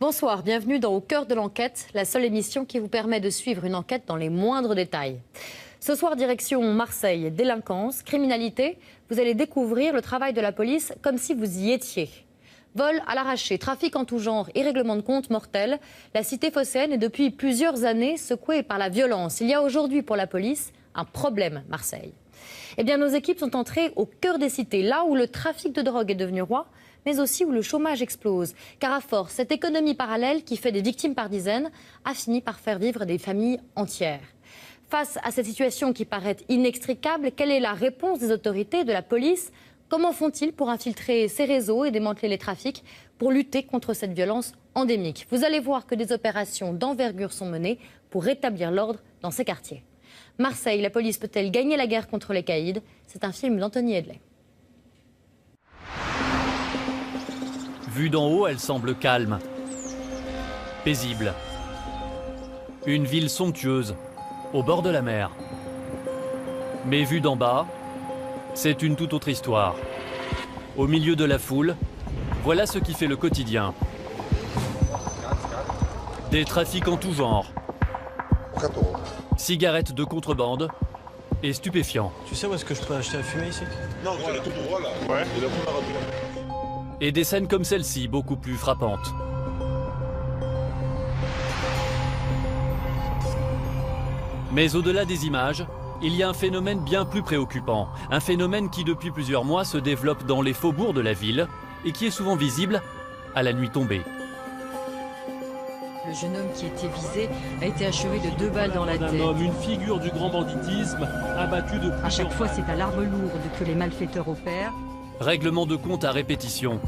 Bonsoir, bienvenue dans Au cœur de l'enquête, la seule émission qui vous permet de suivre une enquête dans les moindres détails. Ce soir, direction Marseille, délinquance, criminalité, vous allez découvrir le travail de la police comme si vous y étiez. Vol à l'arraché, trafic en tout genre et règlement de compte mortel, la cité phocéenne est depuis plusieurs années secouée par la violence. Il y a aujourd'hui pour la police un problème, Marseille. Eh bien, nos équipes sont entrées au cœur des cités, là où le trafic de drogue est devenu roi, mais aussi où le chômage explose. Car à force, cette économie parallèle qui fait des victimes par dizaines a fini par faire vivre des familles entières. Face à cette situation qui paraît inextricable, quelle est la réponse des autorités, de la police ? Comment font-ils pour infiltrer ces réseaux et démanteler les trafics pour lutter contre cette violence endémique ? Vous allez voir que des opérations d'envergure sont menées pour rétablir l'ordre dans ces quartiers. Marseille, la police peut-elle gagner la guerre contre les caïds ? C'est un film d'Anthony Hedley. Vue d'en haut, elle semble calme, paisible. Une ville somptueuse, au bord de la mer. Mais vue d'en bas, c'est une toute autre histoire. Au milieu de la foule, voilà ce qui fait le quotidien. Des trafics en tout genre. Cigarettes de contrebande et stupéfiants. Tu sais où est-ce que je peux acheter à fumer ici? Non, voilà, tout droit là. Ouais. Et la première radio. Et des scènes comme celle-ci, beaucoup plus frappantes. Mais au-delà des images, il y a un phénomène bien plus préoccupant. Un phénomène qui depuis plusieurs mois se développe dans les faubourgs de la ville et qui est souvent visible à la nuit tombée. Le jeune homme qui était visé a été achevé de 2 balles dans la tête. Un homme, une figure du grand banditisme, abattu de plusieurs... À chaque fois, c'est à l'arme lourde que les malfaiteurs opèrent. Règlement de compte à répétition.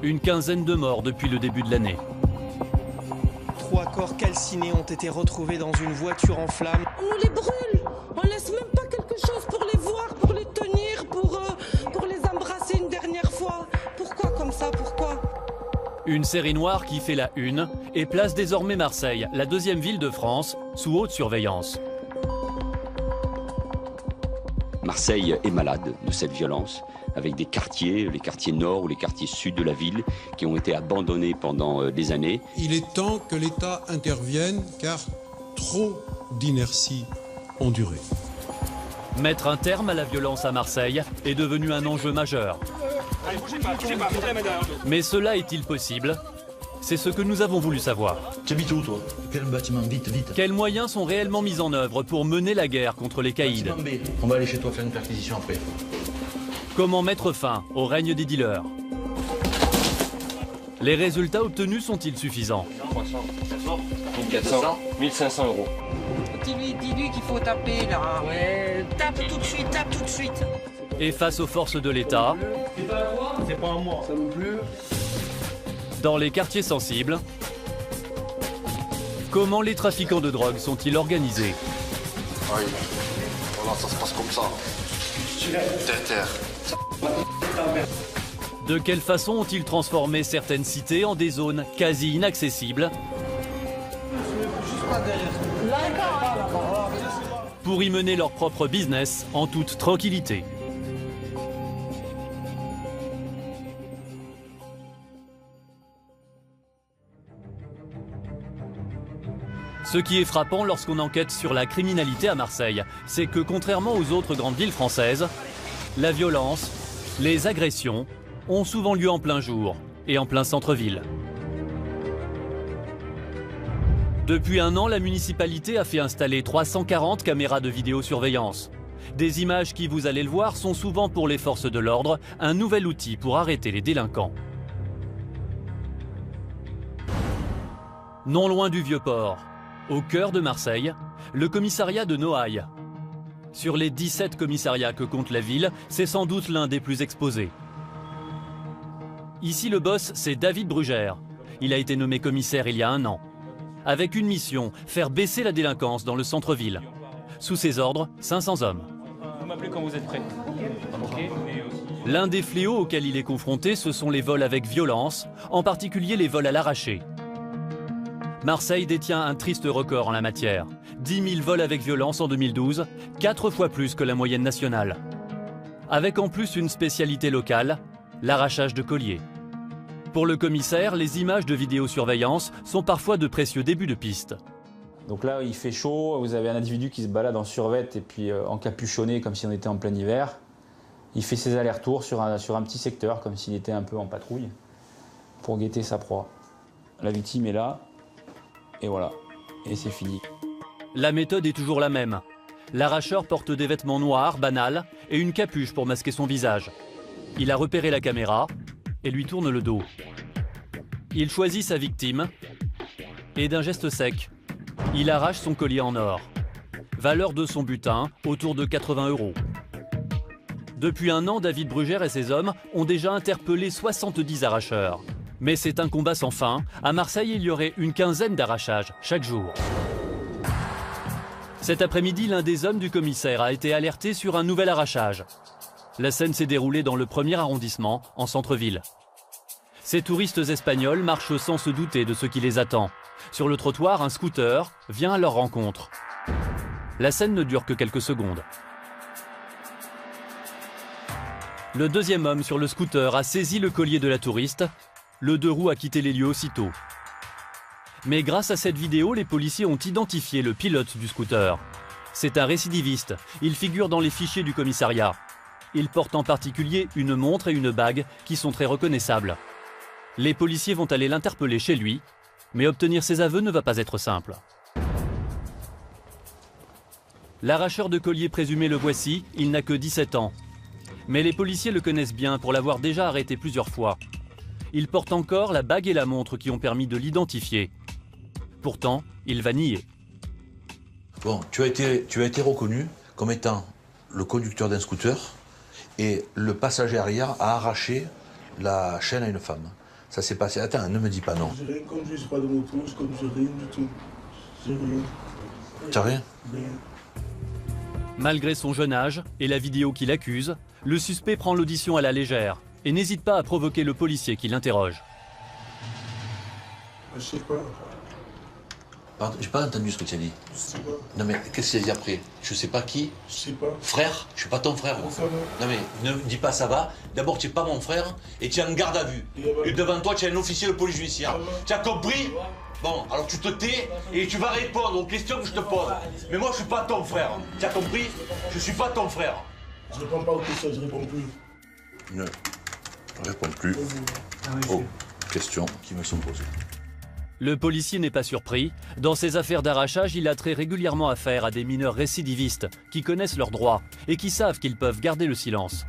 Une quinzaine de morts depuis le début de l'année. 3 corps calcinés ont été retrouvés dans une voiture en flammes. On nous les brûle. On laisse même pas quelque chose pour les voir, pour les tenir, pour les embrasser une dernière fois. Pourquoi comme ça? Pourquoi? Une série noire qui fait la une et place désormais Marseille, la deuxième ville de France, sous haute surveillance. Marseille est malade de cette violence, avec des quartiers, les quartiers nord ou les quartiers sud de la ville, qui ont été abandonnés pendant des années. Il est temps que l'État intervienne, car trop d'inertie ont duré. Mettre un terme à la violence à Marseille est devenu un enjeu majeur. Mais cela est-il possible ? C'est ce que nous avons voulu savoir. Tu habites où, toi? Quel bâtiment? Vite, vite. Quels moyens sont réellement mis en œuvre pour mener la guerre contre les caïds? On va aller chez toi faire une perquisition après. Comment mettre fin au règne des dealers? Les résultats obtenus sont-ils suffisants? 300, 1400, 1500 euros. Dis-lui qu'il faut taper là. Ouais, tape tout de suite, tape tout de suite. Et face aux forces de l'État, C'est pas à moi, c'est pas à moi. Ça non plus. dans les quartiers sensibles, comment les trafiquants de drogue sont-ils organisés? Oui. Voilà, ça se passe comme ça. Terre. De quelle façon ont-ils transformé certaines cités en des zones quasi inaccessibles pour y mener leur propre business en toute tranquillité? Ce qui est frappant lorsqu'on enquête sur la criminalité à Marseille, c'est que contrairement aux autres grandes villes françaises, la violence, les agressions ont souvent lieu en plein jour et en plein centre-ville. Depuis un an, la municipalité a fait installer 340 caméras de vidéosurveillance. Des images qui, vous allez le voir, sont souvent pour les forces de l'ordre un nouvel outil pour arrêter les délinquants. Non loin du Vieux-Port, au cœur de Marseille, le commissariat de Noailles. Sur les 17 commissariats que compte la ville, c'est sans doute l'un des plus exposés. Ici, le boss, c'est David Brugère. Il a été nommé commissaire il y a un an. Avec une mission, faire baisser la délinquance dans le centre-ville. Sous ses ordres, 500 hommes. Vous m'appelez quand vous êtes prêt. Okay. L'un des fléaux auxquels il est confronté, ce sont les vols avec violence, en particulier les vols à l'arraché. Marseille détient un triste record en la matière. 10 000 vols avec violence en 2012, 4 fois plus que la moyenne nationale. Avec en plus une spécialité locale, l'arrachage de colliers. Pour le commissaire, les images de vidéosurveillance sont parfois de précieux débuts de piste. Donc là, il fait chaud, vous avez un individu qui se balade en survêt et puis encapuchonné comme si on était en plein hiver. Il fait ses allers-retours sur un petit secteur, comme s'il était un peu en patrouille, pour guetter sa proie. La victime est là, et voilà, et c'est fini. La méthode est toujours la même. L'arracheur porte des vêtements noirs, banals, et une capuche pour masquer son visage. Il a repéré la caméra et lui tourne le dos. Il choisit sa victime, et d'un geste sec, il arrache son collier en or. Valeur de son butin, autour de 80 €. Depuis un an, David Brugère et ses hommes ont déjà interpellé 70 arracheurs. Mais c'est un combat sans fin. À Marseille, il y aurait une quinzaine d'arrachages chaque jour. Cet après-midi, l'un des hommes du commissaire a été alerté sur un nouvel arrachage. La scène s'est déroulée dans le 1er arrondissement, en centre-ville. Ces touristes espagnols marchent sans se douter de ce qui les attend. Sur le trottoir, un scooter vient à leur rencontre. La scène ne dure que quelques secondes. Le deuxième homme sur le scooter a saisi le collier de la touriste. Le deux roues a quitté les lieux aussitôt. Mais grâce à cette vidéo, les policiers ont identifié le pilote du scooter. C'est un récidiviste. Il figure dans les fichiers du commissariat. Il porte en particulier une montre et une bague qui sont très reconnaissables. Les policiers vont aller l'interpeller chez lui, mais obtenir ses aveux ne va pas être simple. L'arracheur de collier présumé le voici, il n'a que 17 ans. Mais les policiers le connaissent bien pour l'avoir déjà arrêté plusieurs fois. Il porte encore la bague et la montre qui ont permis de l'identifier. Pourtant, il va nier. Bon, tu as été reconnu comme étant le conducteur d'un scooter et le passager arrière a arraché la chaîne à une femme. Ça s'est passé... Attends, ne me dis pas non. J'ai rien conduit, j'ai pas de moto, je conduis rien du tout. J'ai rien. T'as rien? Rien. Malgré son jeune âge et la vidéo qui l'accuse, le suspect prend l'audition à la légère et n'hésite pas à provoquer le policier qui l'interroge. Je sais pas. Pardon, j'ai pas entendu ce que tu as dit. Je sais pas. Non mais qu'est-ce que tu as dit après? Je sais pas qui? Je sais pas. Frère? Je suis pas ton frère. Ça va. Non mais ne me dis pas ça va. D'abord tu es pas mon frère et tu es en garde à vue. Et devant toi tu as un officier de police judiciaire. Tu as compris? Bon, alors tu te tais et tu vas répondre aux questions que je te pose. Mais moi je suis pas ton frère. Tu as compris? Je suis pas ton frère. Je réponds pas aux questions, je réponds plus. Ne réponds plus aux questions qui me sont posées. Le policier n'est pas surpris. Dans ces affaires d'arrachage, il a très régulièrement affaire à des mineurs récidivistes qui connaissent leurs droits et qui savent qu'ils peuvent garder le silence.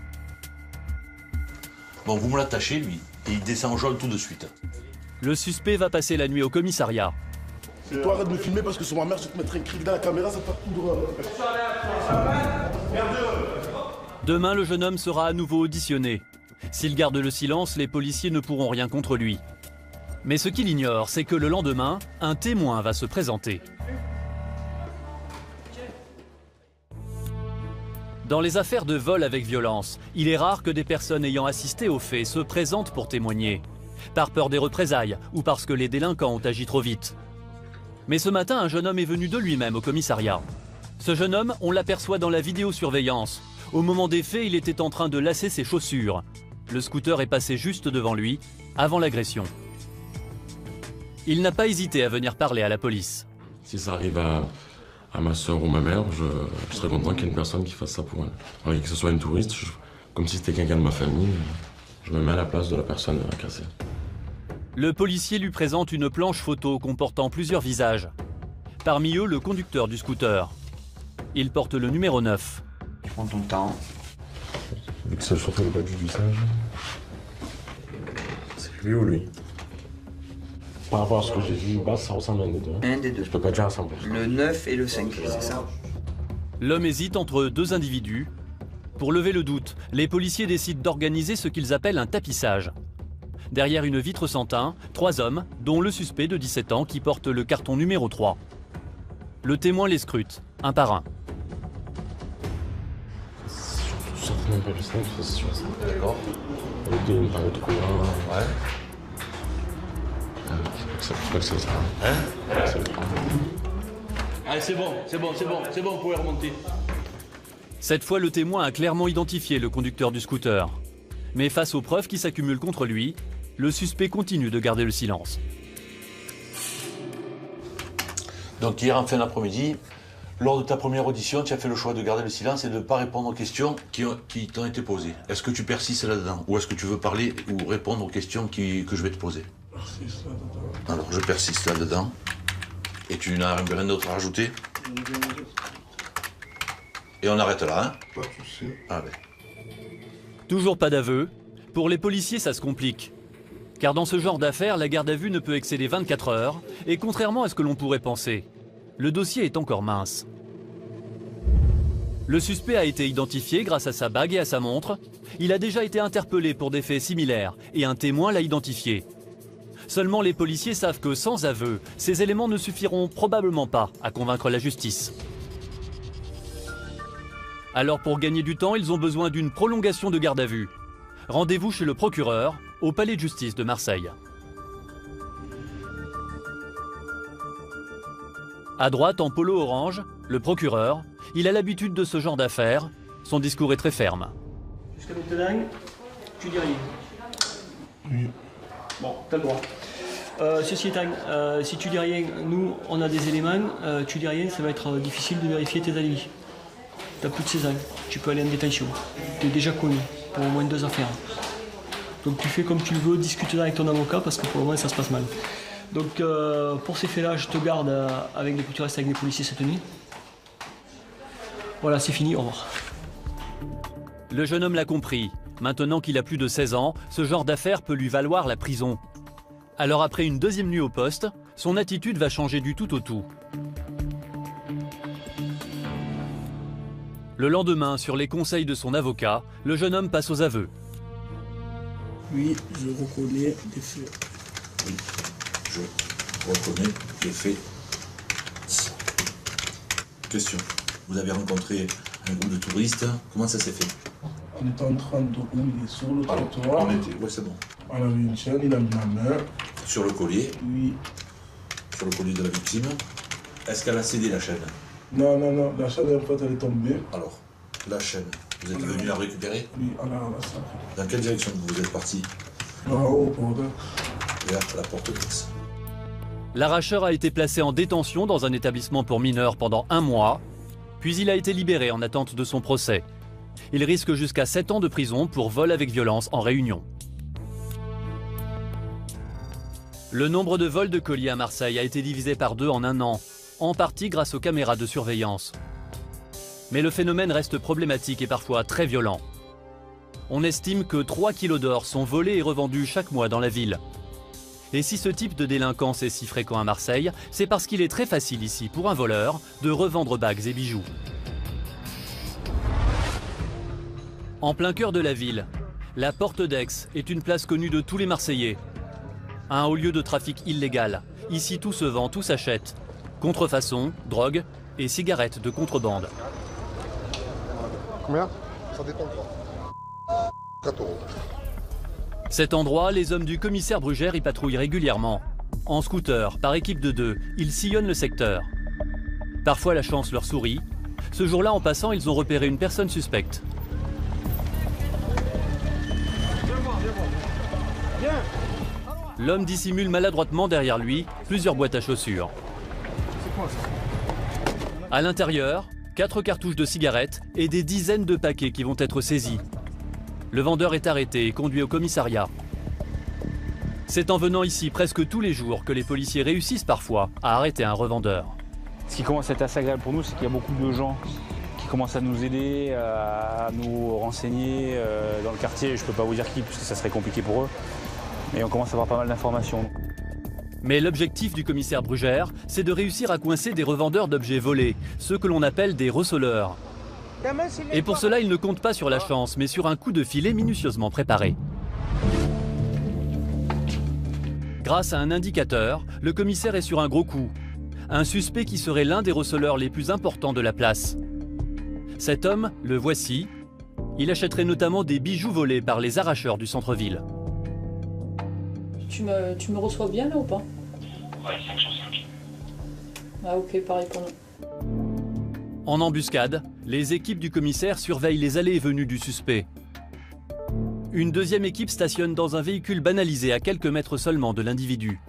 Bon, vous me l'attachez, lui, et il descend en jaune tout de suite. Le suspect va passer la nuit au commissariat. Et toi, arrête de me filmer parce que sur ma mère, je vais te mettre un cri dans la caméra, ça te fait tout droit. Demain, le jeune homme sera à nouveau auditionné. S'il garde le silence, les policiers ne pourront rien contre lui. Mais ce qu'il ignore, c'est que le lendemain, un témoin va se présenter. Dans les affaires de vol avec violence, il est rare que des personnes ayant assisté aux faits se présentent pour témoigner, par peur des représailles ou parce que les délinquants ont agi trop vite. Mais ce matin, un jeune homme est venu de lui-même au commissariat. Ce jeune homme, on l'aperçoit dans la vidéosurveillance. Au moment des faits, il était en train de lasser ses chaussures. Le scooter est passé juste devant lui, avant l'agression. Il n'a pas hésité à venir parler à la police. Si ça arrive à ma soeur ou ma mère, je serais content qu'il y ait une personne qui fasse ça pour elle. Alors, que ce soit une touriste, comme si c'était quelqu'un de ma famille, je me mets à la place de la personne agressée. Le policier lui présente une planche photo comportant plusieurs visages. Parmi eux, le conducteur du scooter. Il porte le numéro 9. Prends ton temps. Vu que c'est surtout le bas du visage, c'est lui ou lui? Par rapport à ce que j'ai vu, ça ressemble à un des deux. Un des deux. Je peux pas dire à 100%. Le 9 et le 5, c'est ça. L'homme hésite entre deux individus. Pour lever le doute, les policiers décident d'organiser ce qu'ils appellent un tapissage. Derrière une vitre sans teint, 3 hommes, dont le suspect de 17 ans qui porte le carton numéro 3. Le témoin les scrute, un par un. Certainement pas le 5, c'est sûr. D'accord. Avec une par l'autre couleur. Ouais. Je crois que c'est ça. Hein? C'est le 3. Allez, c'est bon, vous pouvez remonter. Cette fois, le témoin a clairement identifié le conducteur du scooter. Mais face aux preuves qui s'accumulent contre lui, le suspect continue de garder le silence. Donc hier en fin d'après-midi, lors de ta première audition, tu as fait le choix de garder le silence et de ne pas répondre aux questions qui t'ont été posées. Est-ce que tu persistes là-dedans ou est-ce que tu veux parler ou répondre aux questions que je vais te poser? Persiste là-dedans. Alors je persiste là-dedans. Et tu n'as rien d'autre à rajouter? Et on arrête là, hein? Pas de souci. Ah ben. Toujours pas d'aveu. Pour les policiers, ça se complique. Car dans ce genre d'affaires, la garde à vue ne peut excéder 24 heures. Et contrairement à ce que l'on pourrait penser, le dossier est encore mince. Le suspect a été identifié grâce à sa bague et à sa montre. Il a déjà été interpellé pour des faits similaires et un témoin l'a identifié. Seulement les policiers savent que sans aveu, ces éléments ne suffiront probablement pas à convaincre la justice. Alors pour gagner du temps, ils ont besoin d'une prolongation de garde à vue. Rendez-vous chez le procureur, au palais de justice de Marseille. À droite, en polo orange, le procureur, il a l'habitude de ce genre d'affaires. Son discours est très ferme. Jusqu'à maintenant, tu dis rien. Oui. Bon, t'as le droit. Ceci étant, si tu dis rien, nous, on a des éléments. Tu dis rien, ça va être difficile de vérifier tes alibis. Tu as plus de 16 ans, tu peux aller en détention. Tu es déjà connu pour au moins 2 affaires. Donc tu fais comme tu veux, discute avec ton avocat parce que pour le moment ça se passe mal. Donc pour ces faits-là, je te garde avec des tu restes avec les policiers cette nuit. Voilà, c'est fini, au revoir. Le jeune homme l'a compris. Maintenant qu'il a plus de 16 ans, ce genre d'affaire peut lui valoir la prison. Alors après une deuxième nuit au poste, son attitude va changer du tout au tout. Le lendemain, sur les conseils de son avocat, le jeune homme passe aux aveux. Oui, je reconnais des faits. Oui, je reconnais les faits. Question. Vous avez rencontré un groupe de touristes. Comment ça s'est fait? On était en train de rouler sur le trottoir. Ouais, c'est bon. On avait une chaîne, il a mis la main. Sur le collier? Oui. Sur le collier de la victime. Est-ce qu'elle a cédé la chaîne? Non, non, non. La chaîne, en fait, elle est tombée. Alors, la chaîne, vous êtes venu la récupérer? Oui, à la salle. Dans quelle direction vous êtes parti? Là-haut, vers la porte d'Aix. L'arracheur a été placé en détention dans un établissement pour mineurs pendant 1 mois, puis il a été libéré en attente de son procès. Il risque jusqu'à 7 ans de prison pour vol avec violence en réunion. Le nombre de vols de colis à Marseille a été divisé par 2 en 1 an, en partie grâce aux caméras de surveillance. Mais le phénomène reste problématique et parfois très violent. On estime que 3 kilos d'or sont volés et revendus chaque mois dans la ville. Et si ce type de délinquance est si fréquent à Marseille, c'est parce qu'il est très facile ici pour un voleur de revendre bagues et bijoux. En plein cœur de la ville, la porte d'Aix est une place connue de tous les Marseillais. Un haut lieu de trafic illégal. Ici tout se vend, tout s'achète. Contrefaçon, drogue et cigarettes de contrebande. Combien? Ça dépend quoi. 4 €. Cet endroit, les hommes du commissaire Brugère y patrouillent régulièrement. En scooter, par équipe de 2, ils sillonnent le secteur. Parfois la chance leur sourit. Ce jour-là, en passant, ils ont repéré une personne suspecte. L'homme dissimule maladroitement derrière lui plusieurs boîtes à chaussures. À l'intérieur, 4 cartouches de cigarettes et des dizaines de paquets qui vont être saisis. Le vendeur est arrêté et conduit au commissariat. C'est en venant ici presque tous les jours que les policiers réussissent parfois à arrêter un revendeur. Ce qui commence à être assez agréable pour nous, c'est qu'il y a beaucoup de gens qui commencent à nous aider, à nous renseigner dans le quartier. Je ne peux pas vous dire qui, puisque ça serait compliqué pour eux. Mais on commence à avoir pas mal d'informations. Mais l'objectif du commissaire Brugère, c'est de réussir à coincer des revendeurs d'objets volés, ceux que l'on appelle des receleurs. Et pour cela, il ne compte pas sur la chance, mais sur un coup de filet minutieusement préparé. Grâce à un indicateur, le commissaire est sur un gros coup. Un suspect qui serait l'un des receleurs les plus importants de la place. Cet homme, le voici. Il achèterait notamment des bijoux volés par les arracheurs du centre-ville. Tu me reçois bien là ou pas? Ouais, 5 sur 5. Ah ok, pareil pour nous. En embuscade, les équipes du commissaire surveillent les allées et venues du suspect. Une deuxième équipe stationne dans un véhicule banalisé à quelques mètres seulement de l'individu.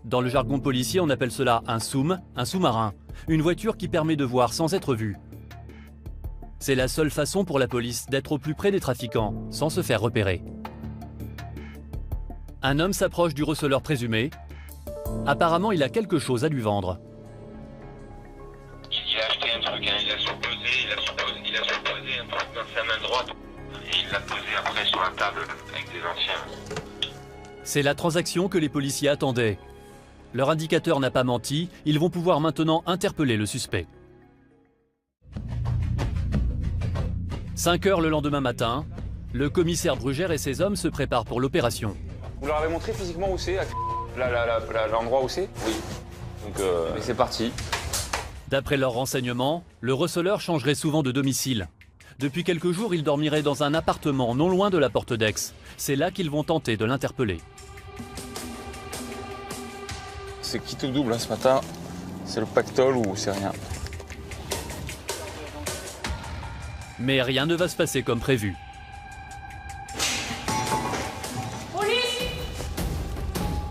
Dans le jargon policier, on appelle cela un soum, un sous-marin, une voiture qui permet de voir sans être vue. C'est la seule façon pour la police d'être au plus près des trafiquants, sans se faire repérer. Un homme s'approche du receleur présumé. Apparemment, il a quelque chose à lui vendre. Il a acheté un truc, hein, il a supposé un truc dans sa main droite et il l'a posé après sur la table avec des anciens. C'est la transaction que les policiers attendaient. Leur indicateur n'a pas menti, ils vont pouvoir maintenant interpeller le suspect. 5 heures le lendemain matin, le commissaire Brugère et ses hommes se préparent pour l'opération. Vous leur avez montré physiquement où c'est, l'endroit où c'est? Oui. Donc c'est parti. D'après leurs renseignements, le receleur changerait souvent de domicile. Depuis quelques jours, il dormirait dans un appartement non loin de la porte d'Aix. C'est là qu'ils vont tenter de l'interpeller. C'est qui tout double hein, ce matin? C'est le pactole ou c'est rien? Mais rien ne va se passer comme prévu. Police!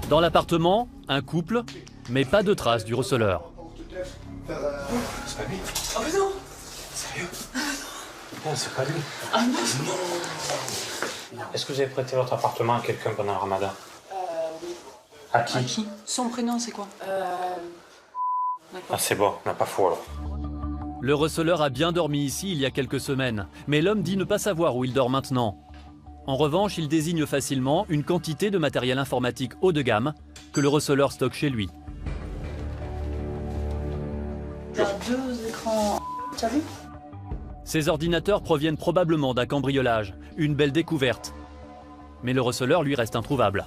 Dans l'appartement, un couple, mais pas de traces du receleur. C'est pas lui. Oh mais non! Sérieux? Non, c'est pas lui. Ah non! Est-ce que vous avez prêté votre appartement à quelqu'un pendant le ramadan? Oui. À qui? Son prénom, c'est quoi? Ah c'est bon, on n'a pas faux alors. Le receleur a bien dormi ici il y a quelques semaines, mais l'homme dit ne pas savoir où il dort maintenant. En revanche, il désigne facilement une quantité de matériel informatique haut de gamme que le receleur stocke chez lui. Il y a 2 écrans. Tu as vu? Ces ordinateurs proviennent probablement d'un cambriolage, une belle découverte. Mais le receleur, lui, reste introuvable.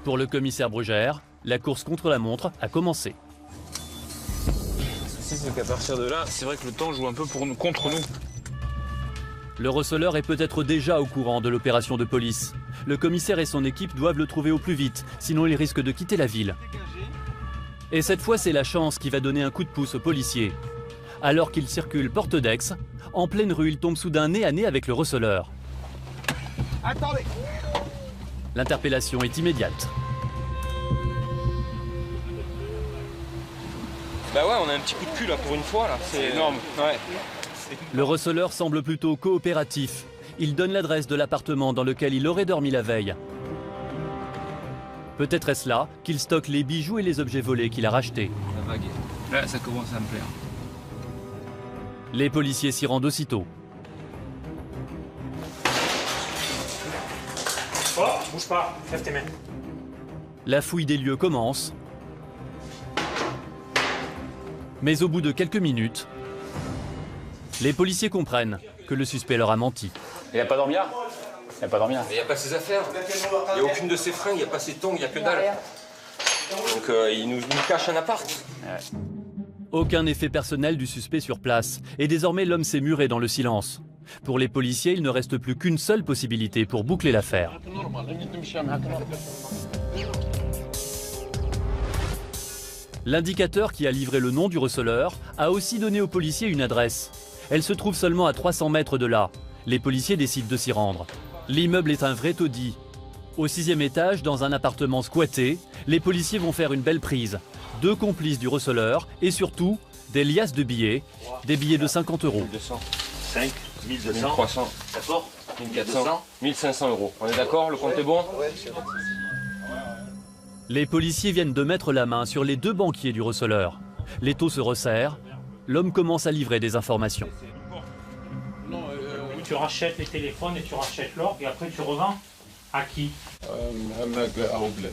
Pour le commissaire Brugère, la course contre la montre a commencé. Le souci, c'est qu'à partir de là, c'est vrai que le temps joue un peu contre nous. Le receleur est peut-être déjà au courant de l'opération de police. Le commissaire et son équipe doivent le trouver au plus vite, sinon il risque de quitter la ville. Et cette fois, c'est la chance qui va donner un coup de pouce aux policiers. Alors qu'il circule porte d'Aix, en pleine rue, il tombe soudain nez à nez avec le receleur. Attendez! L'interpellation est immédiate. Bah ouais, on a un petit coup de cul là pour une fois là, c'est énorme. Ouais. Le receleur semble plutôt coopératif. Il donne l'adresse de l'appartement dans lequel il aurait dormi la veille. Peut-être est-ce là qu'il stocke les bijoux et les objets volés qu'il a rachetés. La vague. Là, ça commence à me plaire. Les policiers s'y rendent aussitôt. Oh, bouge pas, lève tes mains. La fouille des lieux commence. Mais au bout de quelques minutes, les policiers comprennent que le suspect leur a menti. Il a pas dormi là? Il a pas dormi là? Il n'y a pas ses affaires, il n'y a aucune de ses fringues, il n'y a pas ses tongs, il n'y a que dalle. Donc il nous cache un appart. Ouais. Aucun effet personnel du suspect sur place, et désormais l'homme s'est muré dans le silence. Pour les policiers, il ne reste plus qu'une seule possibilité pour boucler l'affaire. L'indicateur qui a livré le nom du receleur a aussi donné aux policiers une adresse. Elle se trouve seulement à 300 mètres de là. Les policiers décident de s'y rendre. L'immeuble est un vrai taudis. Au 6e étage, dans un appartement squatté, les policiers vont faire une belle prise. 2 complices du receleur et surtout des liasses de billets, des billets de 50 €. 1200. 5, 1200. 1300. D'accord? 1400. 1500 €. On est d'accord? Le compte est bon? Les policiers viennent de mettre la main sur les 2 banquiers du receleur. Les taux se resserrent. L'homme commence à livrer des informations. Tu rachètes les téléphones et tu rachètes l'or et après tu revends à qui? Un mec au bled.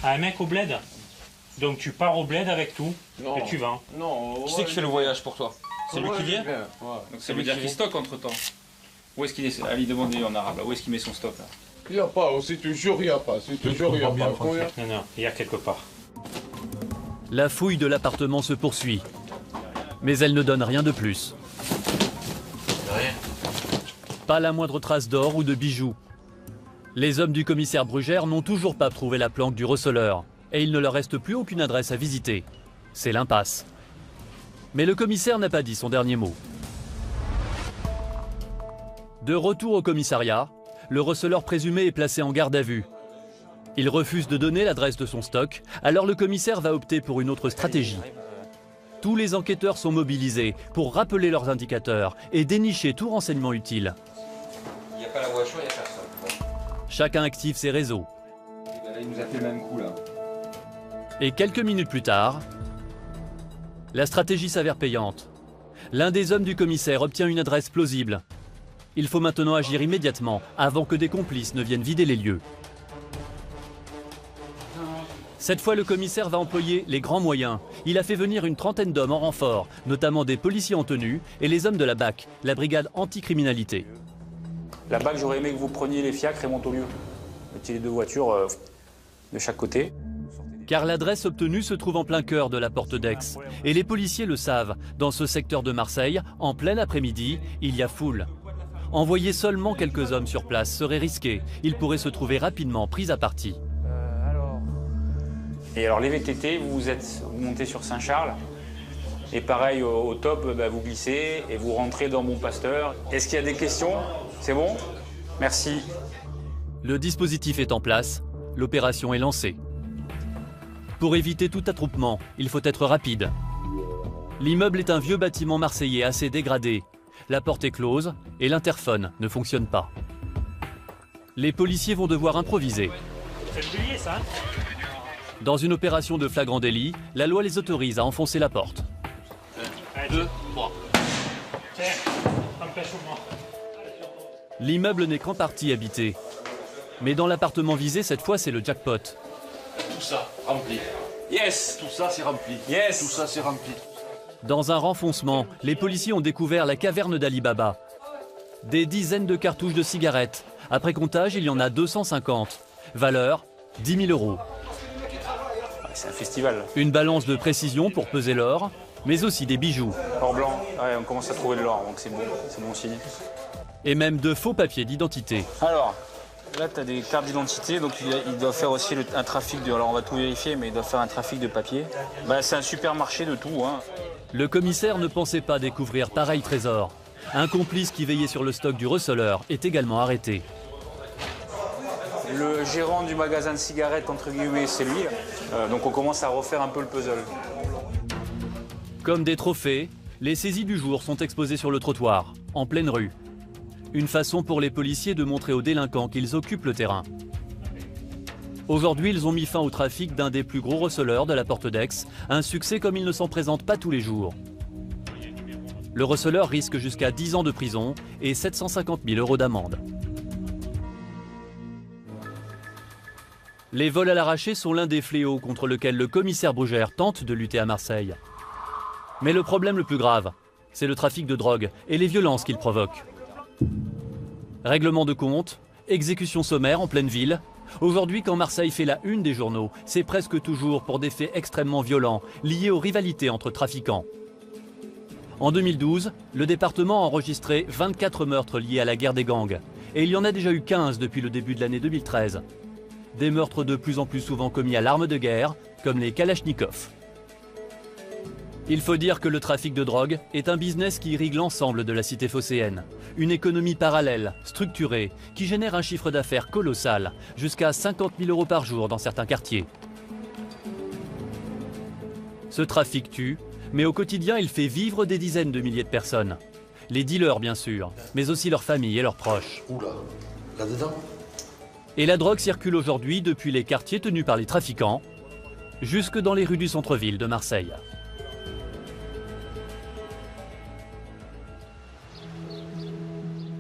À un mec au bled? Donc tu pars au bled avec tout Non. et tu vends. Non. Qui c'est qui fait le voyage pour toi? C'est lui qui vient? Ouais. Donc ça veut dire qu'il stocke entre temps. Où est-ce qu'il est? Allez, demandez en arabe. Où est-ce qu'il met son stock là? Il n'y a pas, c'est toujours, il n'y a pas. C'est toujours, il n'y a pas. Non, non, il y a quelque part. La fouille de l'appartement se poursuit. Mais elle ne donne rien de plus. Rien. Pas la moindre trace d'or ou de bijoux. Les hommes du commissaire Brugère n'ont toujours pas trouvé la planque du receleur. Et il ne leur reste plus aucune adresse à visiter. C'est l'impasse. Mais le commissaire n'a pas dit son dernier mot. De retour au commissariat, le receleur présumé est placé en garde à vue. Il refuse de donner l'adresse de son stock, alors le commissaire va opter pour une autre stratégie. Tous les enquêteurs sont mobilisés pour rappeler leurs indicateurs et dénicher tout renseignement utile. Il n'y a pas la voiture, il n'y a personne. Bon. Chacun active ses réseaux. Et là, il nous a fait le même coup là. Et quelques minutes plus tard, la stratégie s'avère payante. L'un des hommes du commissaire obtient une adresse plausible. Il faut maintenant agir immédiatement, avant que des complices ne viennent vider les lieux. Cette fois, le commissaire va employer les grands moyens. Il a fait venir une trentaine d'hommes en renfort, notamment des policiers en tenue et les hommes de la BAC, la brigade anticriminalité. La BAC, j'aurais aimé que vous preniez les fiacres et Montaulieu. Mettez les deux voitures de chaque côté. Car l'adresse obtenue se trouve en plein cœur de la porte d'Aix. Et les policiers le savent. Dans ce secteur de Marseille, en plein après-midi, il y a foule. Envoyer seulement quelques hommes sur place serait risqué. Ils pourraient se trouver rapidement pris à partie. Et alors les VTT, vous montez sur Saint-Charles. Et pareil, au top, vous glissez et vous rentrez dans Bon Pasteur. Est-ce qu'il y a des questions? C'est bon? Merci. Le dispositif est en place. L'opération est lancée. Pour éviter tout attroupement, il faut être rapide. L'immeuble est un vieux bâtiment marseillais assez dégradé. La porte est close et l'interphone ne fonctionne pas. Les policiers vont devoir improviser. C'est oublié ça. Dans une opération de flagrant délit, la loi les autorise à enfoncer la porte. 1, 2, 3. Tiens, empêche-moi. L'immeuble n'est qu'en partie habité. Mais dans l'appartement visé, cette fois, c'est le jackpot. Tout ça, rempli. Yes. Tout ça, c'est rempli. Yes. Tout ça, c'est rempli. Dans un renfoncement, les policiers ont découvert la caverne d'Ali Baba. Des dizaines de cartouches de cigarettes. Après comptage, il y en a 250. Valeur, 10 000 €. C'est un festival. Une balance de précision pour peser l'or, mais aussi des bijoux. Or blanc, ouais, on commence à trouver de l'or, donc c'est bon signe. Et même de faux papiers d'identité. Alors, là tu as des cartes d'identité, donc il doit faire aussi un trafic de... Alors on va tout vérifier, mais il doit faire un trafic de papier. C'est un supermarché de tout. Hein. Le commissaire ne pensait pas découvrir pareil trésor. Un complice qui veillait sur le stock du receleur est également arrêté. Le gérant du magasin de cigarettes, entre guillemets, c'est lui. Donc on commence à refaire un peu le puzzle. Comme des trophées, les saisies du jour sont exposées sur le trottoir, en pleine rue. Une façon pour les policiers de montrer aux délinquants qu'ils occupent le terrain. Aujourd'hui, ils ont mis fin au trafic d'un des plus gros receleurs de la porte d'Aix, un succès comme il ne s'en présente pas tous les jours. Le receleur risque jusqu'à 10 ans de prison et 750 000 € d'amende. Les vols à l'arraché sont l'un des fléaux contre lequel le commissaire Brugère tente de lutter à Marseille. Mais le problème le plus grave, c'est le trafic de drogue et les violences qu'il provoque. Règlement de compte, exécution sommaire en pleine ville. Aujourd'hui, quand Marseille fait la une des journaux, c'est presque toujours pour des faits extrêmement violents, liés aux rivalités entre trafiquants. En 2012, le département a enregistré 24 meurtres liés à la guerre des gangs. Et il y en a déjà eu 15 depuis le début de l'année 2013. Des meurtres de plus en plus souvent commis à l'arme de guerre, comme les Kalachnikov. Il faut dire que le trafic de drogue est un business qui irrigue l'ensemble de la cité phocéenne. Une économie parallèle, structurée, qui génère un chiffre d'affaires colossal, jusqu'à 50 000 € par jour dans certains quartiers. Ce trafic tue, mais au quotidien il fait vivre des dizaines de milliers de personnes. Les dealers bien sûr, mais aussi leurs familles et leurs proches. Oula, là-dedans. Et la drogue circule aujourd'hui depuis les quartiers tenus par les trafiquants, jusque dans les rues du centre-ville de Marseille.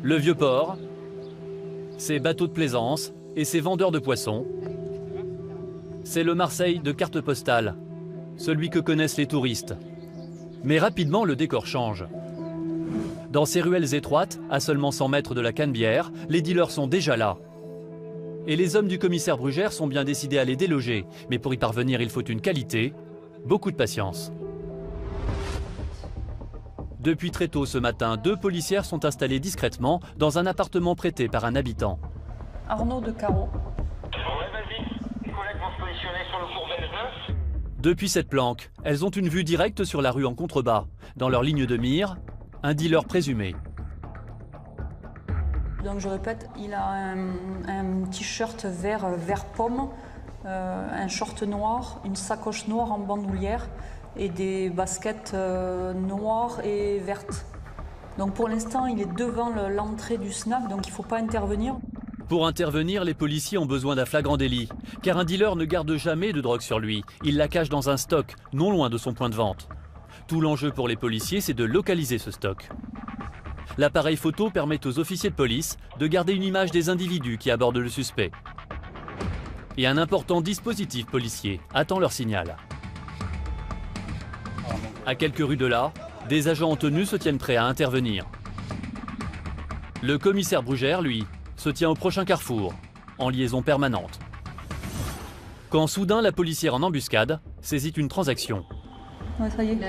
Le Vieux-Port, ses bateaux de plaisance et ses vendeurs de poissons, c'est le Marseille de carte postale, celui que connaissent les touristes. Mais rapidement, le décor change. Dans ces ruelles étroites, à seulement 100 mètres de la Canebière, les dealers sont déjà là. Et les hommes du commissaire Brugère sont bien décidés à les déloger. Mais pour y parvenir, il faut une qualité, beaucoup de patience. Depuis très tôt ce matin, 2 policières sont installées discrètement dans un appartement prêté par un habitant. Arnaud de Caro. Depuis cette planque, elles ont une vue directe sur la rue en contrebas. Dans leur ligne de mire, un dealer présumé. Donc je répète, il a un t-shirt vert pomme, un short noir, une sacoche noire en bandoulière et des baskets noires et vertes. Donc pour l'instant, il est devant l'entrée du snack, donc il ne faut pas intervenir. Pour intervenir, les policiers ont besoin d'un flagrant délit, car un dealer ne garde jamais de drogue sur lui. Il la cache dans un stock, non loin de son point de vente. Tout l'enjeu pour les policiers, c'est de localiser ce stock. L'appareil photo permet aux officiers de police de garder une image des individus qui abordent le suspect. Et un important dispositif policier attend leur signal. À quelques rues de là, des agents en tenue se tiennent prêts à intervenir. Le commissaire Brugère, lui, se tient au prochain carrefour, en liaison permanente. Quand soudain la policière en embuscade saisit une transaction. Ouais, ça y est.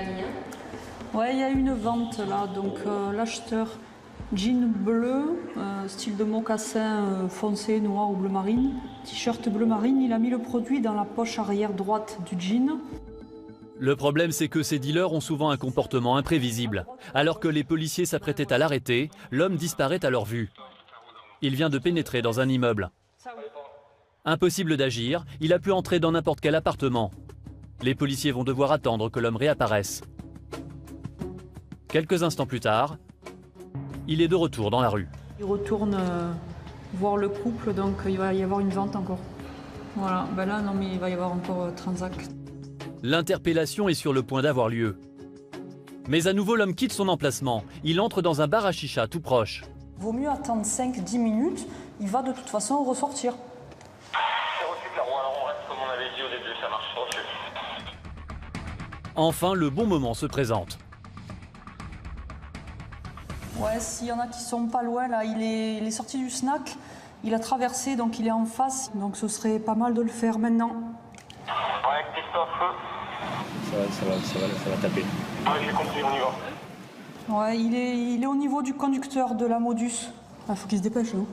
Ouais, il y a une vente là, donc l'acheteur jean bleu, style de mocassin foncé, noir ou bleu marine, t-shirt bleu marine, il a mis le produit dans la poche arrière droite du jean. Le problème, c'est que ces dealers ont souvent un comportement imprévisible. Alors que les policiers s'apprêtaient à l'arrêter, l'homme disparaît à leur vue. Il vient de pénétrer dans un immeuble. Impossible d'agir, il a pu entrer dans n'importe quel appartement. Les policiers vont devoir attendre que l'homme réapparaisse. Quelques instants plus tard, il est de retour dans la rue. Il retourne voir le couple, donc il va y avoir une vente encore. Voilà, ben là non mais il va y avoir encore transac. L'interpellation est sur le point d'avoir lieu. Mais à nouveau, l'homme quitte son emplacement. Il entre dans un bar à chicha tout proche. Vaut mieux attendre 5-10 minutes, il va de toute façon ressortir. C'est reçu, Claro, alors on reste comme on avait dit au début, ça marche, reçu. Enfin, le bon moment se présente. Ouais, s'il y en a qui sont pas loin, là, il est sorti du snack, il a traversé, donc il est en face, donc ce serait pas mal de le faire maintenant. Ouais, Christophe. Ça va taper. Ouais, j'ai compris, on y va. Ouais, il est au niveau du conducteur de la Modus. Ah, faut qu'il se dépêche, hein.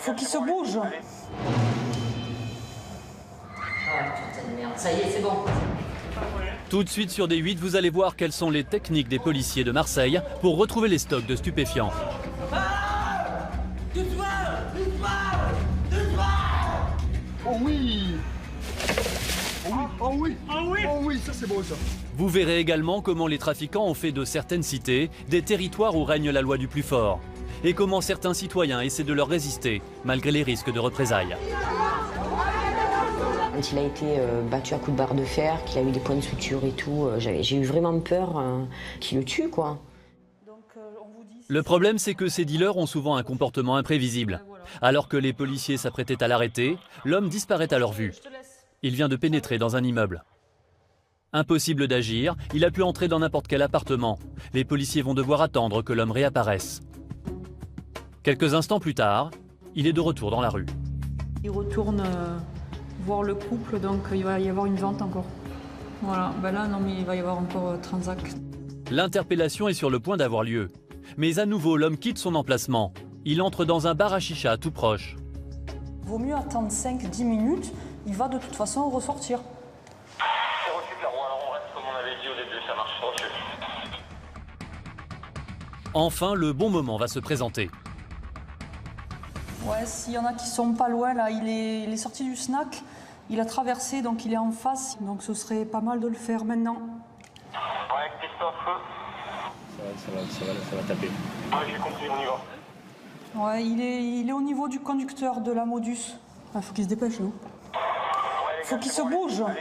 Faut qu'il se bouge. Ah, putain de merde, ça y est, c'est bon. Tout de suite sur D8, vous allez voir quelles sont les techniques des policiers de Marseille pour retrouver les stocks de stupéfiants. Oh oui! Oh oui! Oh oui, ça c'est beau ça! Vous verrez également comment les trafiquants ont fait de certaines cités des territoires où règne la loi du plus fort, et comment certains citoyens essaient de leur résister, malgré les risques de représailles. Quand il a été battu à coups de barre de fer, qu'il a eu des points de suture et tout, j'ai eu vraiment peur qu'il le tue, quoi. Le problème, c'est que ces dealers ont souvent un comportement imprévisible. Alors que les policiers s'apprêtaient à l'arrêter, l'homme disparaît à leur vue. Il vient de pénétrer dans un immeuble. Impossible d'agir, il a pu entrer dans n'importe quel appartement. Les policiers vont devoir attendre que l'homme réapparaisse. Quelques instants plus tard, il est de retour dans la rue. Il retourne voir le couple, donc il va y avoir une vente encore. Voilà, ben là non mais il va y avoir encore transac. L'interpellation est sur le point d'avoir lieu. Mais à nouveau, l'homme quitte son emplacement. Il entre dans un bar à chicha tout proche. Vaut mieux attendre 5-10 minutes, il va de toute façon ressortir. C'est reçu, Claro, alors on reste comme on avait dit au début, ça marche, reçu. Enfin, le bon moment va se présenter. Ouais, s'il y en a qui sont pas loin, là, il est sorti du snack, il a traversé, donc il est en face, donc ce serait pas mal de le faire maintenant. Ouais, Christophe. Ça va taper. Ouais, j'ai compris, on y va. Ouais, il est au niveau du conducteur de la Modus. Ah, faut qu'il se dépêche, hein. Faut qu'il se bouge. Ah,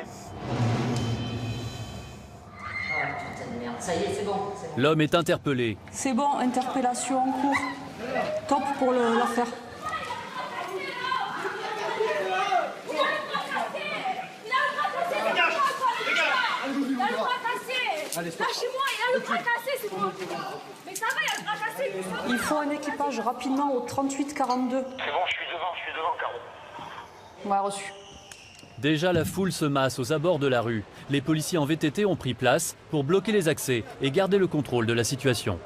putain de merde, ça y est, c'est bon. L'homme est interpellé. C'est bon, interpellation en cours. Top pour l'affaire. Lâchez-moi, il a le bras cassé, c'est bon. Mais ça va, il a le bras cassé. Il faut un équipage rapidement au 38-42. C'est bon, je suis devant, Caro. Ouais, reçu. Déjà, la foule se masse aux abords de la rue. Les policiers en VTT ont pris place pour bloquer les accès et garder le contrôle de la situation.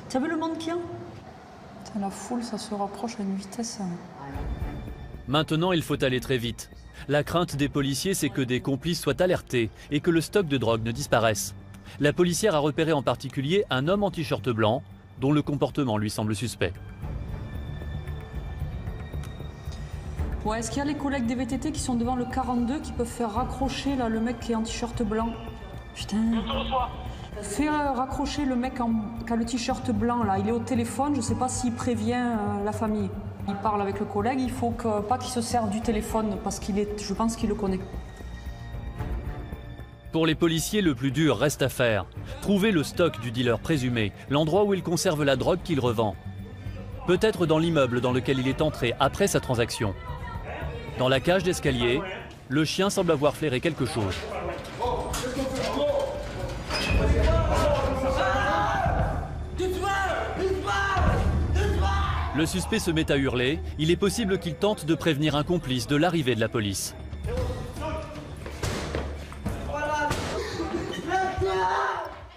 Tu as vu le monde qu'il y a ? La foule, ça se rapproche à une vitesse. Maintenant, il faut aller très vite. La crainte des policiers, c'est que des complices soient alertés et que le stock de drogue ne disparaisse. La policière a repéré en particulier un homme en t-shirt blanc dont le comportement lui semble suspect. Ouais, est-ce qu'il y a les collègues des VTT qui sont devant le 42 qui peuvent faire raccrocher là, le mec qui est en t-shirt blanc? Putain. Fais raccrocher le mec qui a le t-shirt blanc là, il est au téléphone, je sais pas s'il prévient la famille. Il parle avec le collègue, il faut pas qu'il se serve du téléphone parce je pense qu'il le connaît. Pour les policiers, le plus dur reste à faire. Trouver le stock du dealer présumé, l'endroit où il conserve la drogue qu'il revend. Peut-être dans l'immeuble dans lequel il est entré après sa transaction. Dans la cage d'escalier, le chien semble avoir flairé quelque chose. Le suspect se met à hurler. Il est possible qu'il tente de prévenir un complice de l'arrivée de la police.